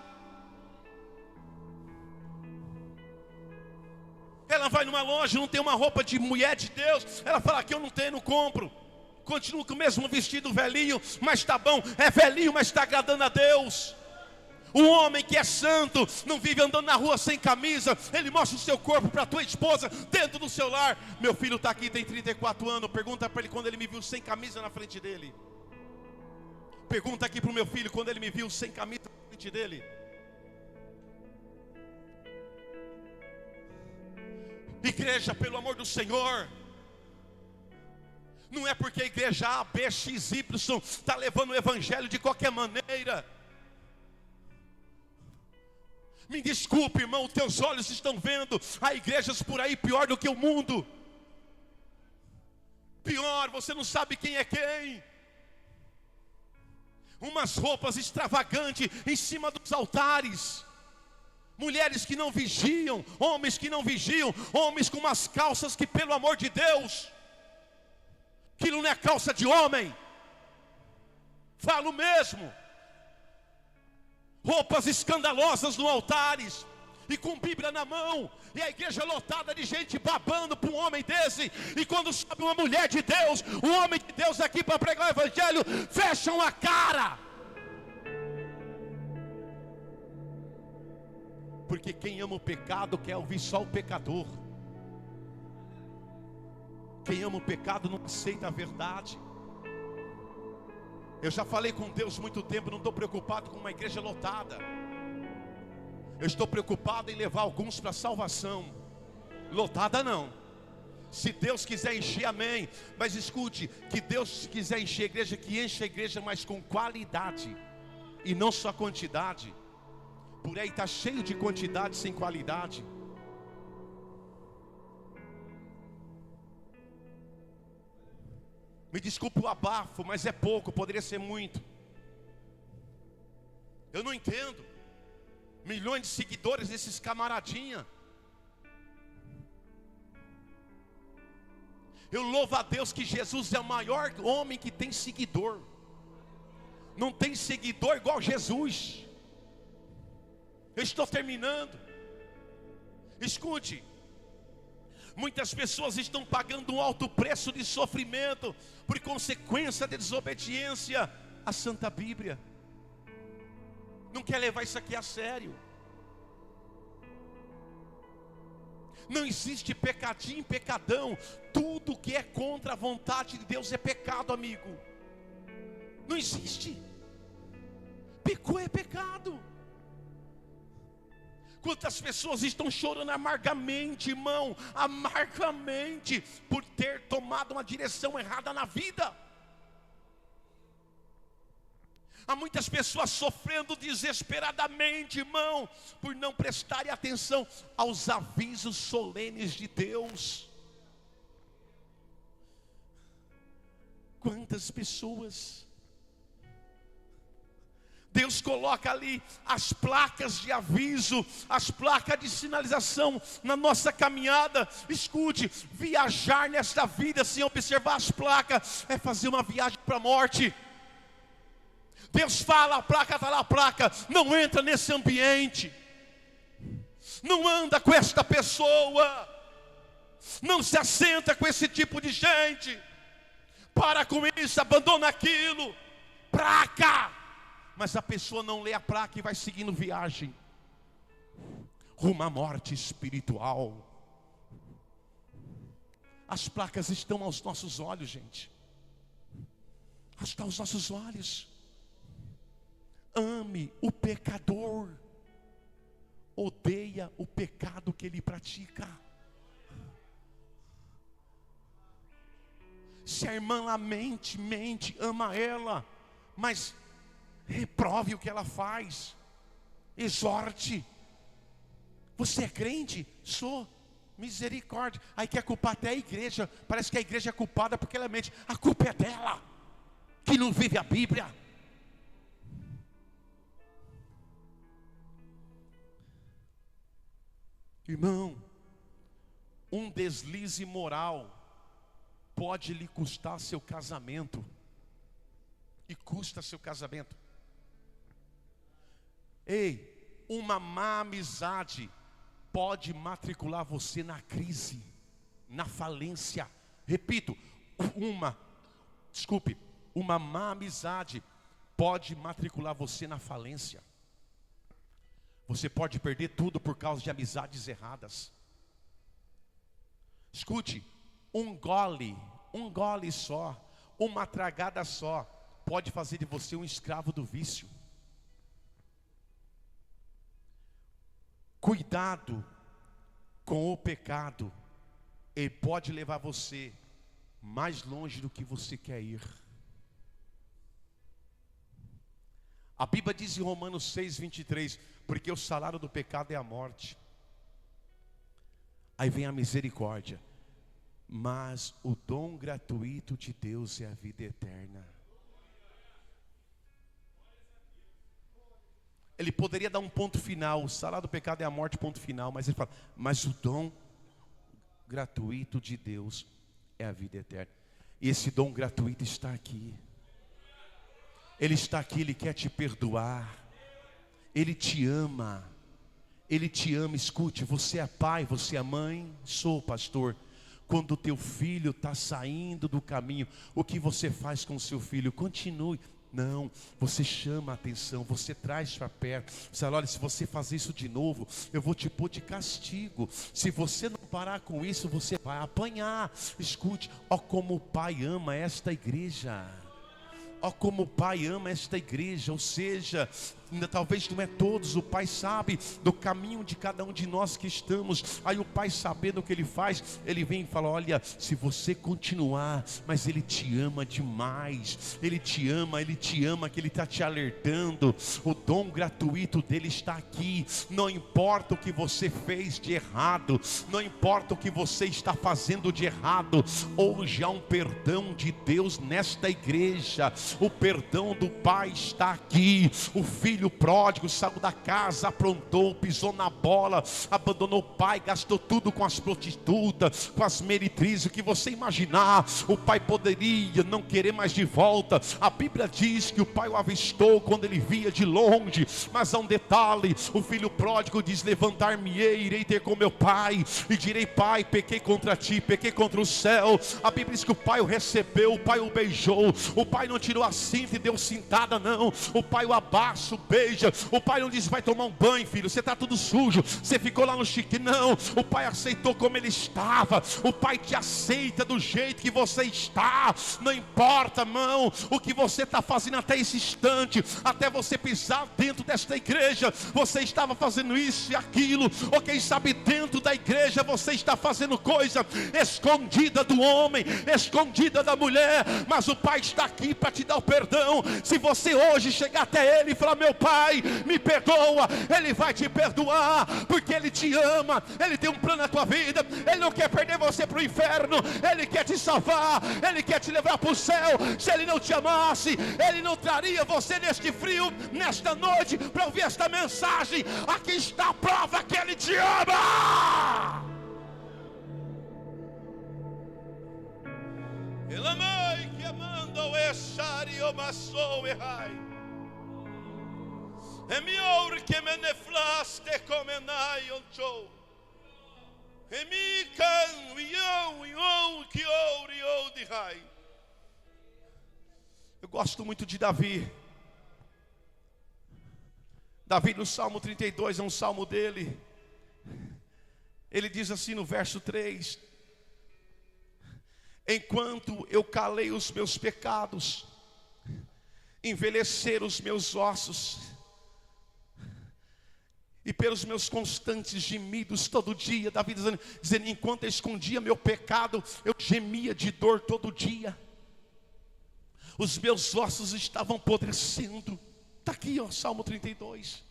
Ela vai numa loja, não tem uma roupa de mulher de Deus, ela fala que eu não tenho, não compro. Continua com o mesmo vestido velhinho, mas está bom, é velhinho, mas está agradando a Deus. Um homem que é santo não vive andando na rua sem camisa. Ele mostra o seu corpo para a tua esposa dentro do seu lar. Meu filho está aqui, tem 34 anos. Pergunta para ele quando ele me viu sem camisa na frente dele. Pergunta aqui para o meu filho quando ele me viu sem camisa na frente dele. Igreja, pelo amor do Senhor, não é porque a igreja A, B, X, Y está levando o evangelho de qualquer maneira. Me desculpe, irmão, teus olhos estão vendo. Há igrejas por aí pior do que o mundo. Pior, você não sabe quem é quem. Umas roupas extravagantes em cima dos altares. Mulheres que não vigiam, homens que não vigiam, homens com umas calças que, pelo amor de Deus, aquilo não é calça de homem. Falo mesmo. Roupas escandalosas no altares, e com Bíblia na mão, e a igreja lotada de gente babando para um homem desse. E quando sobe uma mulher de Deus, um homem de Deus aqui para pregar o evangelho, fecham a cara. Porque quem ama o pecado quer ouvir só o pecador. Quem ama o pecado não aceita a verdade. Eu já falei com Deus muito tempo, não estou preocupado com uma igreja lotada. Eu estou preocupado em levar alguns para a salvação. Lotada não. Se Deus quiser encher, amém. Mas escute, que Deus quiser encher a igreja, que enche a igreja, mas com qualidade e não só quantidade. Por aí está cheio de quantidade sem qualidade. Me desculpe o abafo, mas é pouco, poderia ser muito. Eu não entendo. Milhões de seguidores desses camaradinha. Eu louvo a Deus que Jesus é o maior homem que tem seguidor. Não tem seguidor igual Jesus. Eu estou terminando. Escute. Muitas pessoas estão pagando um alto preço de sofrimento por consequência de desobediência à Santa Bíblia. Não quer levar isso aqui a sério. Não existe pecadinho, pecadão. Tudo que é contra a vontade de Deus é pecado, amigo. Não existe. Pecou é pecado. Quantas pessoas estão chorando amargamente, irmão, amargamente, por ter tomado uma direção errada na vida. Há muitas pessoas sofrendo desesperadamente, irmão, por não prestarem atenção aos avisos solenes de Deus. Quantas pessoas... Deus coloca ali as placas de aviso, as placas de sinalização na nossa caminhada. Escute, viajar nesta vida sem observar as placas é fazer uma viagem para a morte. Deus fala, a placa está lá, a placa, não entra nesse ambiente, não anda com esta pessoa, não se assenta com esse tipo de gente, para com isso, abandona aquilo, placa. Mas a pessoa não lê a placa e vai seguindo viagem rumo à morte espiritual. As placas estão aos nossos olhos, gente. Estão aos nossos olhos. Ame o pecador, odeia o pecado que ele pratica. Se a irmã lá mente, ama ela, mas reprove o que ela faz, exorte. Você é crente? Sou. Misericórdia. Aí quer culpar até a igreja. Parece que a igreja é culpada porque ela mente. A culpa é dela, que não vive a Bíblia. Irmão, um deslize moral pode lhe custar seu casamento. E custa seu casamento. Ei, uma má amizade pode matricular você na crise, na falência. Repito, uma má amizade pode matricular você na falência. Você pode perder tudo por causa de amizades erradas. Escute, um gole só, uma tragada só, pode fazer de você um escravo do vício. Cuidado com o pecado, ele pode levar você mais longe do que você quer ir. A Bíblia diz em Romanos 6:23, porque o salário do pecado é a morte. Aí vem a misericórdia, mas o dom gratuito de Deus é a vida eterna. Ele poderia dar um ponto final, o salário do pecado é a morte, ponto final, mas ele fala, mas o dom gratuito de Deus é a vida eterna. E esse dom gratuito está aqui. Ele está aqui, Ele quer te perdoar. Ele te ama. Ele te ama. Escute, você é pai, você é mãe. Sou pastor. Quando o teu filho está saindo do caminho, o que você faz com o seu filho? Continue. Não, você chama a atenção, você traz para perto. Você fala, olha, se você fazer isso de novo, eu vou te pôr de castigo. Se você não parar com isso, você vai apanhar. Escute, ó como o Pai ama esta igreja. Ó como o Pai ama esta igreja. Ou seja, talvez não é todos, o Pai sabe do caminho de cada um de nós que estamos. Aí o Pai, sabendo o que Ele faz, Ele vem e fala, olha, se você continuar, mas Ele te ama demais. Ele te ama, que Ele está te alertando. O dom gratuito dEle está aqui. Não importa o que você fez de errado, não importa o que você está fazendo de errado, hoje há um perdão de Deus nesta igreja. O perdão do Pai está aqui. O filho pródigo saiu da casa, aprontou, pisou na bola, abandonou o pai, gastou tudo com as prostitutas, com as meretrizes, o que você imaginar. O pai poderia não querer mais de volta. A Bíblia diz que o pai o avistou quando ele via de longe, mas há um detalhe, o filho pródigo diz, levantar-me-ei, irei ter com meu pai, e direi, pai, pequei contra ti, pequei contra o céu. A Bíblia diz que o pai o recebeu, o pai o beijou, o pai não tirou a cinta e deu cintada, não. O pai o abraça, o beija. O pai não disse, vai tomar um banho, filho, você está tudo sujo, você ficou lá no chique. Não, o pai aceitou como ele estava. O pai te aceita do jeito que você está. Não importa, irmão, o que você está fazendo até esse instante, até você pisar dentro desta igreja, você estava fazendo isso e aquilo, ou quem sabe dentro da igreja você está fazendo coisa escondida do homem, escondida da mulher, mas o pai está aqui para te dar o perdão. Se você hoje chegar até ele e falar, meu pai, me perdoa, ele vai te perdoar, porque ele te ama, ele tem um plano na tua vida, ele não quer perder você para o inferno, ele quer te salvar, ele quer te levar para o céu. Se ele não te amasse, ele não traria você neste frio, nesta noite, para ouvir esta mensagem. Aqui está a prova que ele te ama. Ele amai que amando o echari o maçou errai. É melhor que me neflaste comenai onchou. É mi can iou que ouro de rai. Eu gosto muito de Davi. Davi no Salmo 32 é um salmo dele. Ele diz assim no verso 3: enquanto eu calei os meus pecados, envelheceram os meus ossos, e pelos meus constantes gemidos todo dia, Davi dizendo, enquanto eu escondia meu pecado, eu gemia de dor todo dia. Os meus ossos estavam apodrecendo. Está aqui, ó, Salmo 32.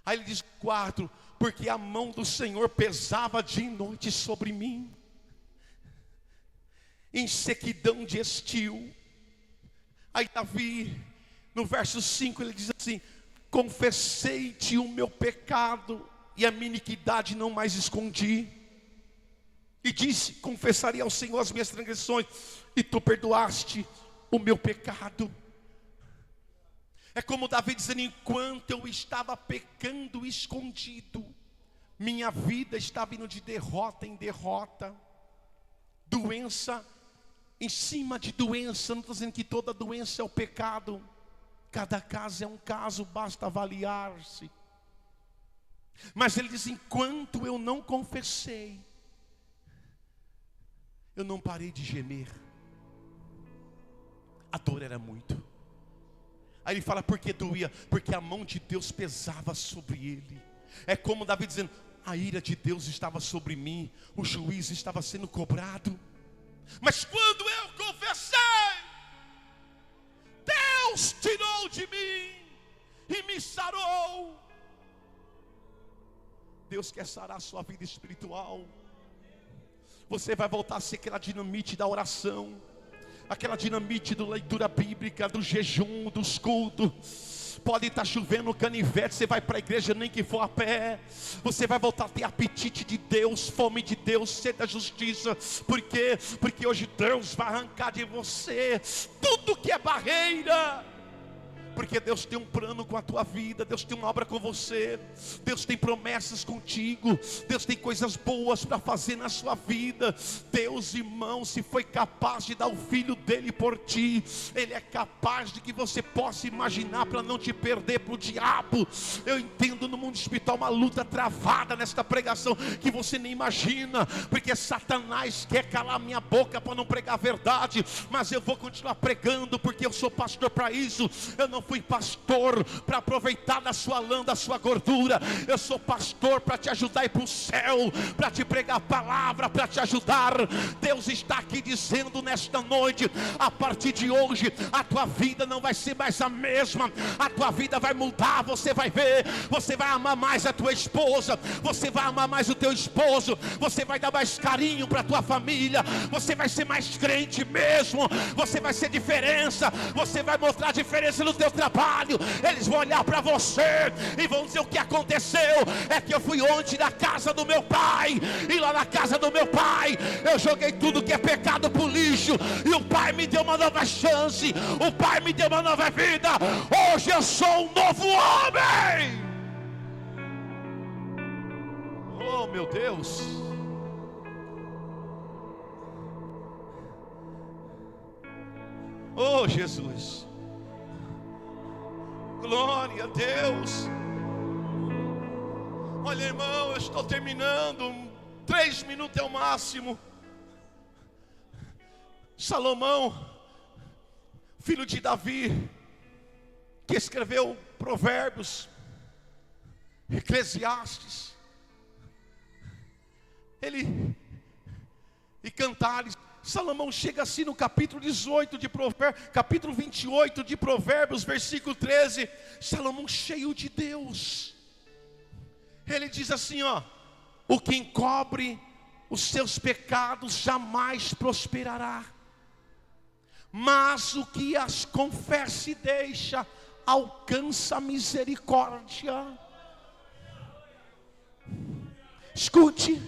Aí ele diz 4, porque a mão do Senhor pesava dia e noite sobre mim, em sequidão de estio. Aí Davi, no verso 5, ele diz assim, confessei-te o meu pecado, e a minha iniquidade não mais escondi. E disse, confessaria ao Senhor as minhas transgressões, e tu perdoaste o meu pecado. É como Davi dizendo, enquanto eu estava pecando escondido, Minha vida estava indo de derrota em derrota, doença em cima de doença. Não estou dizendo que toda doença é o pecado, cada caso é um caso, basta avaliar-se. Mas ele diz: enquanto eu não confessei, eu não parei de gemer. A dor era muito. Aí ele fala: por que doía? Porque a mão de Deus pesava sobre ele. É como Davi dizendo: a ira de Deus estava sobre mim, o juízo estava sendo cobrado. Mas quando eu confessei, Deus tirou de mim e me sarou. Deus quer sarar a sua vida espiritual. Você vai voltar a ser aquela dinamite da oração, aquela dinamite da leitura bíblica, do jejum, dos cultos. Pode estar chovendo canivete, você vai para a igreja nem que for a pé. Você vai voltar a ter apetite de Deus, fome de Deus, sede da justiça. Por quê? Porque hoje Deus vai arrancar de você tudo que é barreira. Porque Deus tem um plano com a tua vida, Deus tem uma obra com você, Deus tem promessas contigo, Deus tem coisas boas para fazer na sua vida. Deus, irmão, se foi capaz de dar o filho dele por ti, ele é capaz de que você possa imaginar para não te perder para o diabo. Eu entendo no mundo espiritual uma luta travada nesta pregação que você nem imagina, porque Satanás quer calar minha boca para não pregar a verdade, mas eu vou continuar pregando, porque eu sou pastor para isso. Eu não fui pastor para aproveitar da sua lã, da sua gordura. Eu sou pastor para te ajudar a ir para o céu, para te pregar a palavra, para te ajudar. Deus está aqui dizendo nesta noite: a partir de hoje a tua vida não vai ser mais a mesma, a tua vida vai mudar. Você vai ver, você vai amar mais a tua esposa, você vai amar mais o teu esposo, você vai dar mais carinho para a tua família, você vai ser mais crente mesmo, você vai ser diferença, você vai mostrar diferença no teu trabalho. Eles vão olhar para você e vão dizer: o que aconteceu é que eu fui ontem na casa do meu pai, e lá na casa do meu pai eu joguei tudo que é pecado pro lixo, e o pai me deu uma nova chance, o pai me deu uma nova vida. Hoje eu sou um novo homem. Oh meu Deus, oh Jesus, glória a Deus. Olha, irmão, eu estou terminando, 3 minutos é o máximo. Salomão, filho de Davi, que escreveu Provérbios, Eclesiastes, e Cantares. Salomão chega assim no capítulo 18 de Provérbios, capítulo 28 de Provérbios, versículo 13. Salomão cheio de Deus, ele diz assim, ó: o que encobre os seus pecados jamais prosperará, mas o que as confessa e deixa alcança a misericórdia. Escute,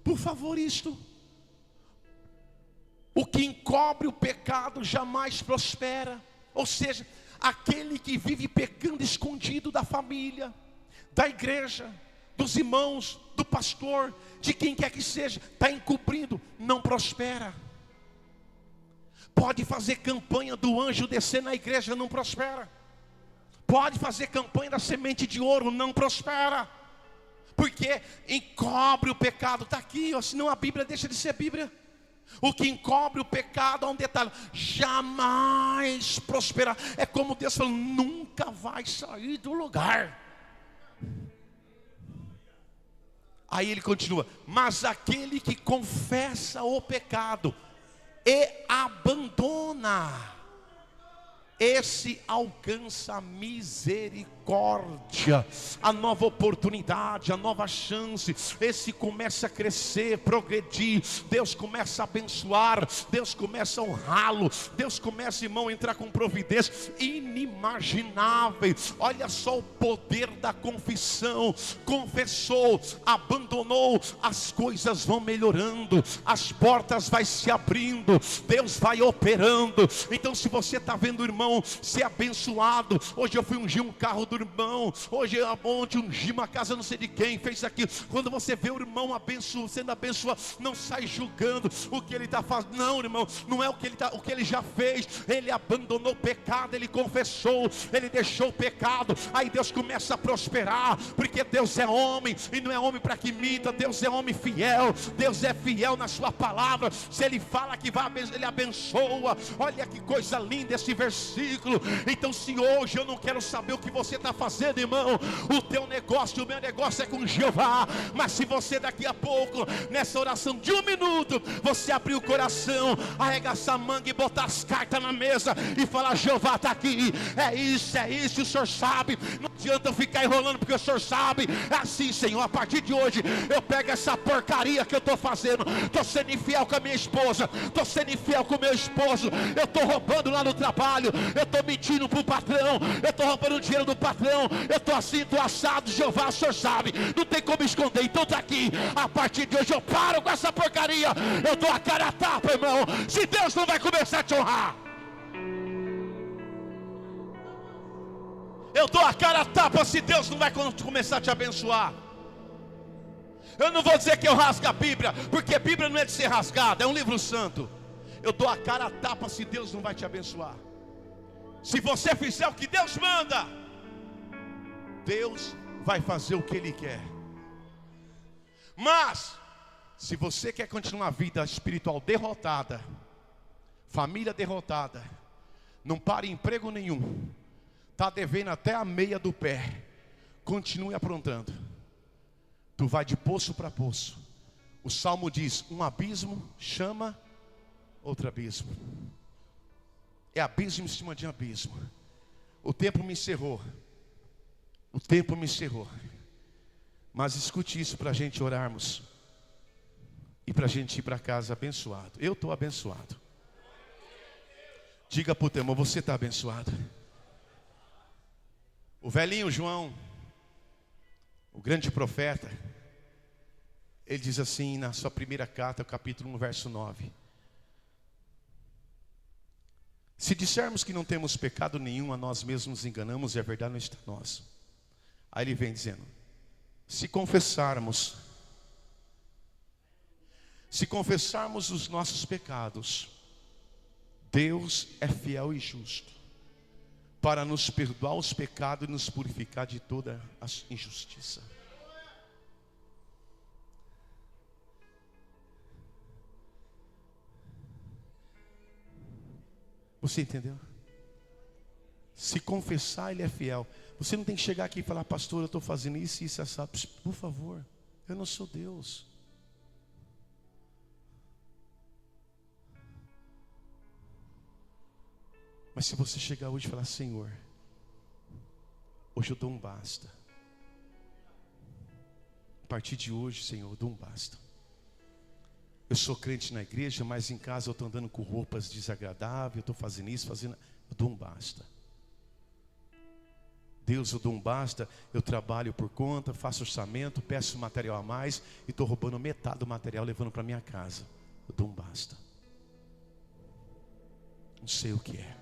por favor, isto: o que encobre o pecado jamais prospera. Ou seja, aquele que vive pecando escondido da família, da igreja, dos irmãos, do pastor, de quem quer que seja, está encobrindo, não prospera. Pode fazer campanha do anjo descer na igreja, não prospera. Pode fazer campanha da semente de ouro, não prospera. Porque encobre o pecado. Está aqui, ó, senão a Bíblia deixa de ser Bíblia. O que encobre o pecado, há um detalhe: jamais prosperará. É como Deus falou: nunca vai sair do lugar. Aí ele continua: mas aquele que confessa o pecado e abandona, esse alcança a misericórdia, a nova oportunidade, a nova chance. Esse começa a crescer, progredir. Deus começa a abençoar, Deus começa a honrá-lo, Deus começa, irmão, a entrar com providências inimagináveis. Olha só o poder da confissão. Confessou, abandonou, as coisas vão melhorando, as portas vai se abrindo, Deus vai operando. Então, se você está vendo, irmão, ser abençoado, hoje eu fui ungir um carro do irmão, hoje é bom de ungir uma casa não sei de quem, fez aquilo. Quando você vê o irmão sendo abençoado, não sai julgando o que ele está fazendo. Não, irmão, não é o que ele já fez. Ele abandonou o pecado, ele confessou, ele deixou o pecado. Aí Deus começa a prosperar, porque Deus é homem, e não é homem para que imita. Deus é homem fiel, Deus é fiel na sua palavra. Se ele fala que vai, ele abençoa. Olha que coisa linda esse versículo. Então, se hoje eu não quero saber o que você está fazendo, irmão, o teu negócio, o meu negócio é com Jeová. Mas se você daqui a pouco, nessa oração de 1 minuto, você abrir o coração, arregaçar a manga e botar as cartas na mesa e falar: Jeová está aqui, é isso, o Senhor sabe. Não adianta eu ficar enrolando, porque o Senhor sabe. É assim, Senhor, a partir de hoje eu pego essa porcaria que eu estou fazendo. Estou sendo infiel com a minha esposa, estou sendo infiel com o meu esposo, eu estou roubando lá no trabalho, eu estou mentindo para o patrão, eu estou roubando o dinheiro do patrão, eu estou assim, estou assado. Jeová, o Senhor sabe, não tem como esconder. Então está aqui, a partir de hoje eu paro com essa porcaria, eu dou a cara a tapa, irmão. Se Deus não vai começar a te honrar, eu dou a cara a tapa se Deus não vai começar a te abençoar. Eu não vou dizer que eu rasgo a Bíblia, porque a Bíblia não é de ser rasgada, é um livro santo. Eu dou a cara a tapa se Deus não vai te abençoar. Se você fizer o que Deus manda, Deus vai fazer o que Ele quer. Mas, se você quer continuar a vida espiritual derrotada, família derrotada, não para em emprego nenhum, está devendo até a meia do pé, continue aprontando. Tu vai de poço para poço. O Salmo diz: um abismo chama outro abismo. É abismo em cima de abismo. O tempo me encerrou. O tempo me encerrou. Mas escute isso para a gente orarmos. E para a gente ir para casa abençoado. Eu estou abençoado. Diga para o teu irmão: você está abençoado. O velhinho João, o grande profeta, ele diz assim na sua primeira carta, capítulo 1, verso 9: se dissermos que não temos pecado nenhum, a nós mesmos nos enganamos e a verdade não está em nós. Aí ele vem dizendo: se confessarmos os nossos pecados, Deus é fiel e justo para nos perdoar os pecados e nos purificar de toda a injustiça. Você entendeu? Se confessar, Ele é fiel. Você não tem que chegar aqui e falar: pastor, eu estou fazendo isso e isso, assado. Por favor, eu não sou Deus. Mas se você chegar hoje e falar: Senhor, hoje eu dou um basta. A partir de hoje, Senhor, eu dou um basta. Eu sou crente na igreja, mas em casa eu estou andando com roupas desagradáveis, eu estou fazendo isso, fazendo... Eu dou um basta. Deus, eu dou um basta. Eu trabalho por conta, faço orçamento, peço material a mais e estou roubando metade do material, levando para minha casa. Eu dou um basta. Não sei o que é.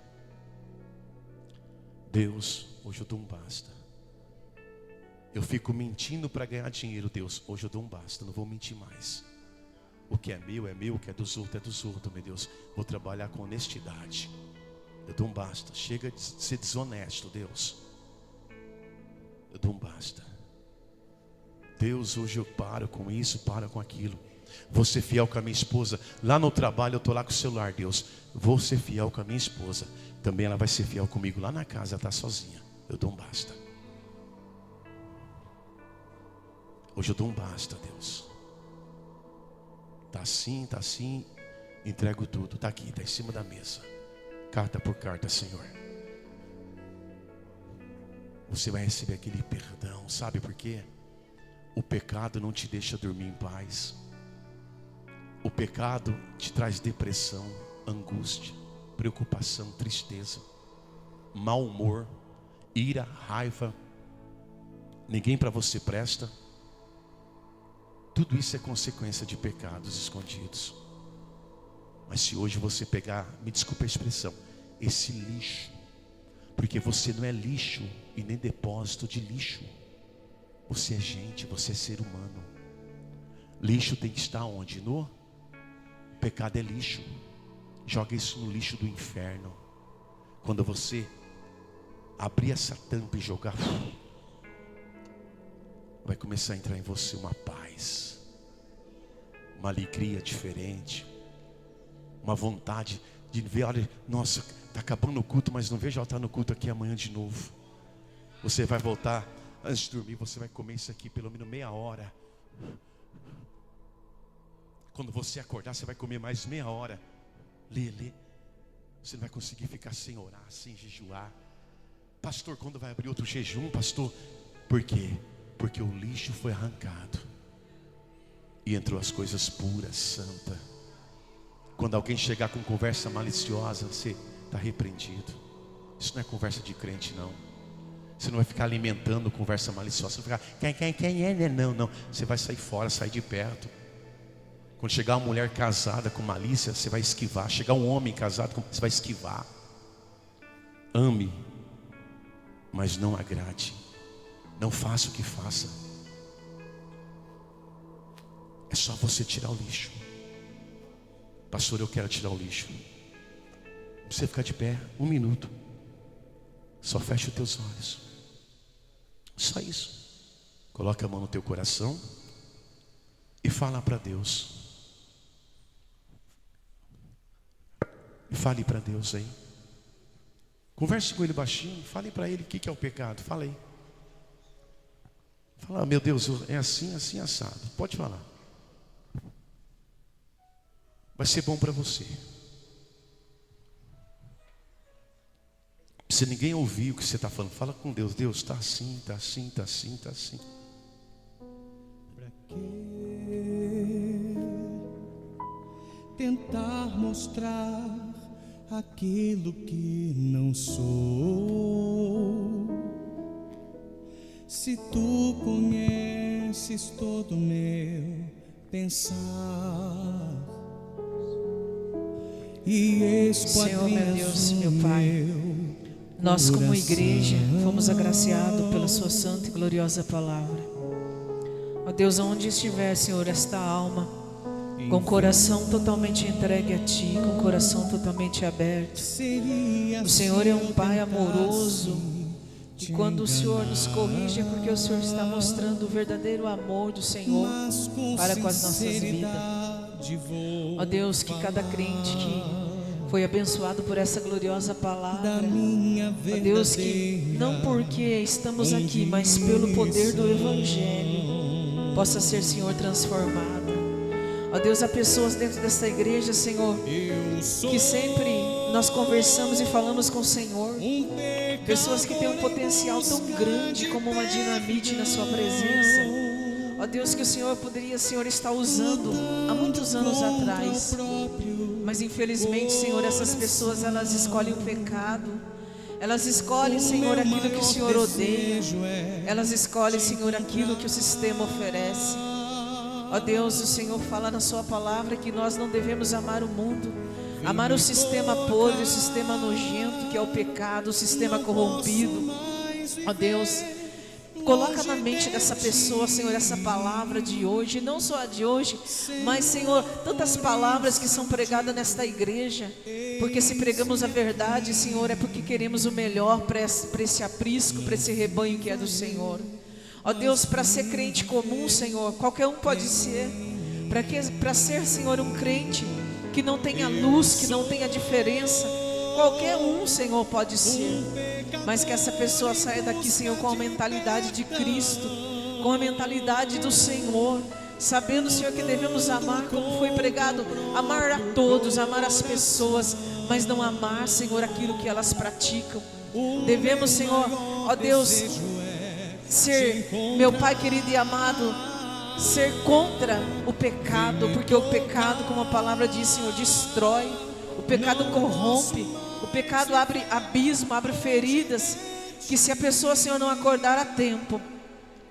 Deus, hoje eu dou um basta. Eu fico mentindo para ganhar dinheiro. Deus, hoje eu dou um basta, não vou mentir mais. O que é meu, o que é dos outros, meu Deus. Vou trabalhar com honestidade. Eu dou um basta. Chega de ser desonesto, Deus. Eu dou um basta. Deus, hoje eu paro com isso, paro com aquilo. Vou ser fiel com a minha esposa. Lá no trabalho eu estou lá com o celular, Deus. Vou ser fiel com a minha esposa. Também ela vai ser fiel comigo lá na casa, ela está sozinha. Eu dou um basta. Hoje eu dou um basta, Deus. Está assim, entrego tudo. Está aqui, está em cima da mesa. Carta por carta, Senhor. Você vai receber aquele perdão. Sabe por quê? O pecado não te deixa dormir em paz. O pecado te traz depressão, angústia, preocupação, tristeza, mau humor, ira, raiva. Ninguém para você presta. Tudo isso é consequência de pecados escondidos. Mas se hoje você pegar, me desculpe a expressão, esse lixo, Porque você não é lixo e nem depósito de lixo. Você é gente, você é ser humano. Lixo tem que estar onde? No pecado é lixo. Joga isso no lixo do inferno. Quando você abrir essa tampa e jogar, vai começar a entrar em você uma paz, uma alegria diferente, uma vontade de ver, olha, nossa, está acabando o culto, mas não vejo ela estar no culto aqui amanhã de novo. Você vai voltar, antes de dormir, você vai comer isso aqui pelo menos meia hora. Quando você acordar, você vai comer mais meia hora. Lê. Você não vai conseguir ficar sem orar, sem jejuar. Pastor, quando vai abrir outro jejum, pastor? Por quê? Porque o lixo foi arrancado e entrou as coisas puras, santas. Quando alguém chegar com conversa maliciosa, você está repreendido. Isso não é conversa de crente, não. Você não vai ficar alimentando conversa maliciosa. Você vai ficar, quem é? Não. Você vai sair fora, sair de perto. Quando chegar uma mulher casada com malícia, você vai esquivar. Chegar um homem casado, você vai esquivar. Ame, mas não agrade. Não faça o que faça. É só você tirar o lixo. Pastor, eu quero tirar o lixo. Não precisa ficar de pé, 1 minuto. Só feche os teus olhos. Só isso. Coloca a mão no teu coração e fala para Deus. E fale para Deus aí. Converse com Ele baixinho. Fale para Ele o que é o pecado. Fala aí. Fala, meu Deus, é assim, assim, assado. Pode falar. Vai ser bom para você. Se ninguém ouvir o que você está falando, fala com Deus. Deus, está assim, está assim, está assim, está assim. Para que tentar mostrar aquilo que não sou? Se tu conheces todo o meu pensar e Senhor, meu Deus, meu Pai, nós como igreja fomos agraciados pela sua santa e gloriosa palavra. Ó Deus, onde estiver, Senhor, esta alma com o coração totalmente entregue a Ti, com o coração totalmente aberto. O Senhor é um Pai amoroso, e quando o Senhor nos corrige é porque o Senhor está mostrando o verdadeiro amor do Senhor para com as nossas vidas. Ó Deus, que cada crente que foi abençoado por essa gloriosa palavra, ó Deus, que não porque estamos aqui, mas pelo poder do Evangelho, possa ser, Senhor, transformada. Ó Deus, há pessoas dentro dessa igreja, Senhor, que sempre nós conversamos e falamos com o Senhor. Pessoas que têm um potencial tão grande como uma dinamite na sua presença. Ó Deus, que o Senhor poderia, Senhor, estar usando há muitos anos atrás. Mas infelizmente, Senhor, essas pessoas, elas escolhem o pecado. Elas escolhem, Senhor, aquilo que o Senhor odeia. Elas escolhem, Senhor, aquilo que o sistema oferece. Ó Deus, o Senhor fala na sua palavra que nós não devemos amar o mundo, amar o sistema podre, o sistema nojento que é o pecado, o sistema corrompido. Ó Deus, coloca na mente dessa pessoa, Senhor, essa palavra de hoje, não só a de hoje, mas, Senhor, tantas palavras que são pregadas nesta igreja, porque se pregamos a verdade, Senhor, é porque queremos o melhor para esse aprisco, para esse rebanho que é do Senhor. Ó Deus, para ser crente comum, Senhor, qualquer um pode ser. Para ser, Senhor, um crente que não tenha luz, que não tenha diferença, qualquer um, Senhor, pode ser. Mas que essa pessoa saia daqui, Senhor, com a mentalidade de Cristo, com a mentalidade do Senhor, sabendo, Senhor, que devemos amar como foi pregado, amar a todos, amar as pessoas, mas não amar, Senhor, aquilo que elas praticam. Devemos, Senhor, ó Deus, ser, meu Pai querido e amado, ser contra o pecado, porque o pecado, como a palavra diz, Senhor, destrói. O pecado corrompe, o pecado abre abismo, abre feridas, que se a pessoa, Senhor, não acordar a tempo,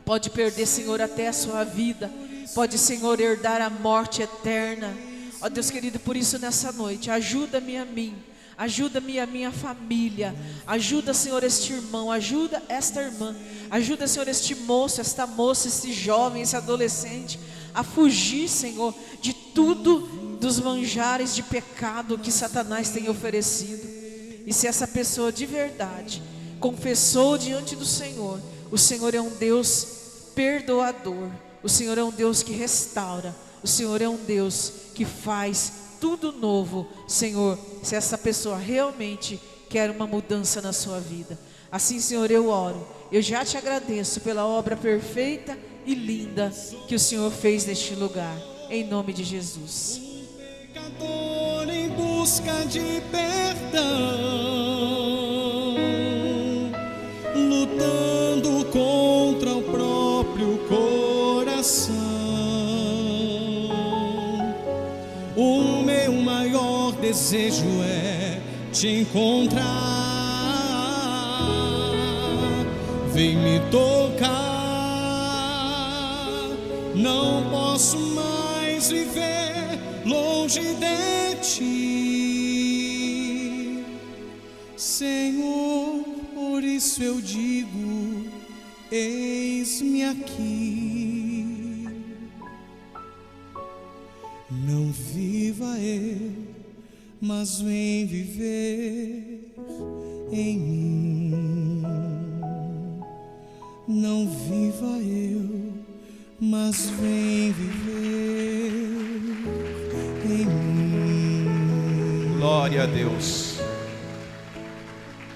pode perder, Senhor, até a sua vida, pode, Senhor, herdar a morte eterna. Ó Deus querido, por isso nessa noite, ajuda-me a mim Ajuda-me e a minha família. Ajuda, Senhor, este irmão. Ajuda esta irmã. Ajuda, Senhor, este moço, esta moça, esse jovem, esse adolescente a fugir, Senhor, de tudo dos manjares de pecado que Satanás tem oferecido. E se essa pessoa de verdade confessou diante do Senhor, o Senhor é um Deus perdoador. O Senhor é um Deus que restaura. O Senhor é um Deus que faz tudo novo, Senhor, se essa pessoa realmente quer uma mudança na sua vida. Assim, Senhor, eu oro. Eu já te agradeço pela obra perfeita e linda que o Senhor fez neste lugar. Em nome de Jesus. Pecador em busca de perdão, lutando contra o próprio coração. O meu maior desejo é te encontrar. Vem me tocar. Não posso mais viver longe de ti, Senhor. Por isso eu digo: eis-me aqui. Não viva eu, mas vem viver em mim. Não viva eu, mas vem viver em mim. Glória a Deus.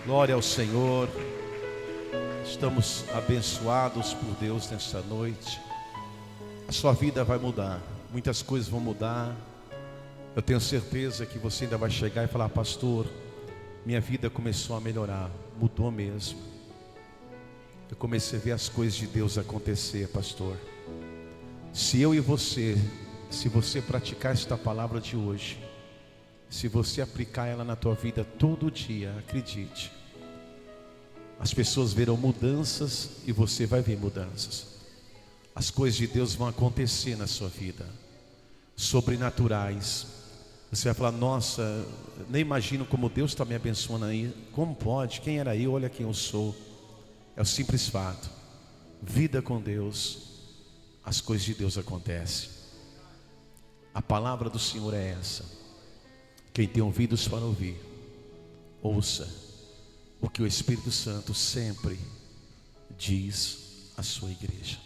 Glória ao Senhor. Estamos abençoados por Deus nesta noite. A sua vida vai mudar. Muitas coisas vão mudar. Eu tenho certeza que você ainda vai chegar e falar: pastor, minha vida começou a melhorar. Mudou mesmo. Eu comecei a ver as coisas de Deus acontecer, pastor. Se eu e você, se você praticar esta palavra de hoje, se você aplicar ela na tua vida todo dia, acredite, as pessoas verão mudanças e você vai ver mudanças. As coisas de Deus vão acontecer na sua vida, sobrenaturais. Você vai falar: nossa, nem imagino como Deus está me abençoando aí. Como pode? Quem era eu? Olha quem eu sou. É o simples fato. Vida com Deus, as coisas de Deus acontecem. A palavra do Senhor é essa. Quem tem ouvidos para ouvir, ouça o que o Espírito Santo sempre diz à sua igreja.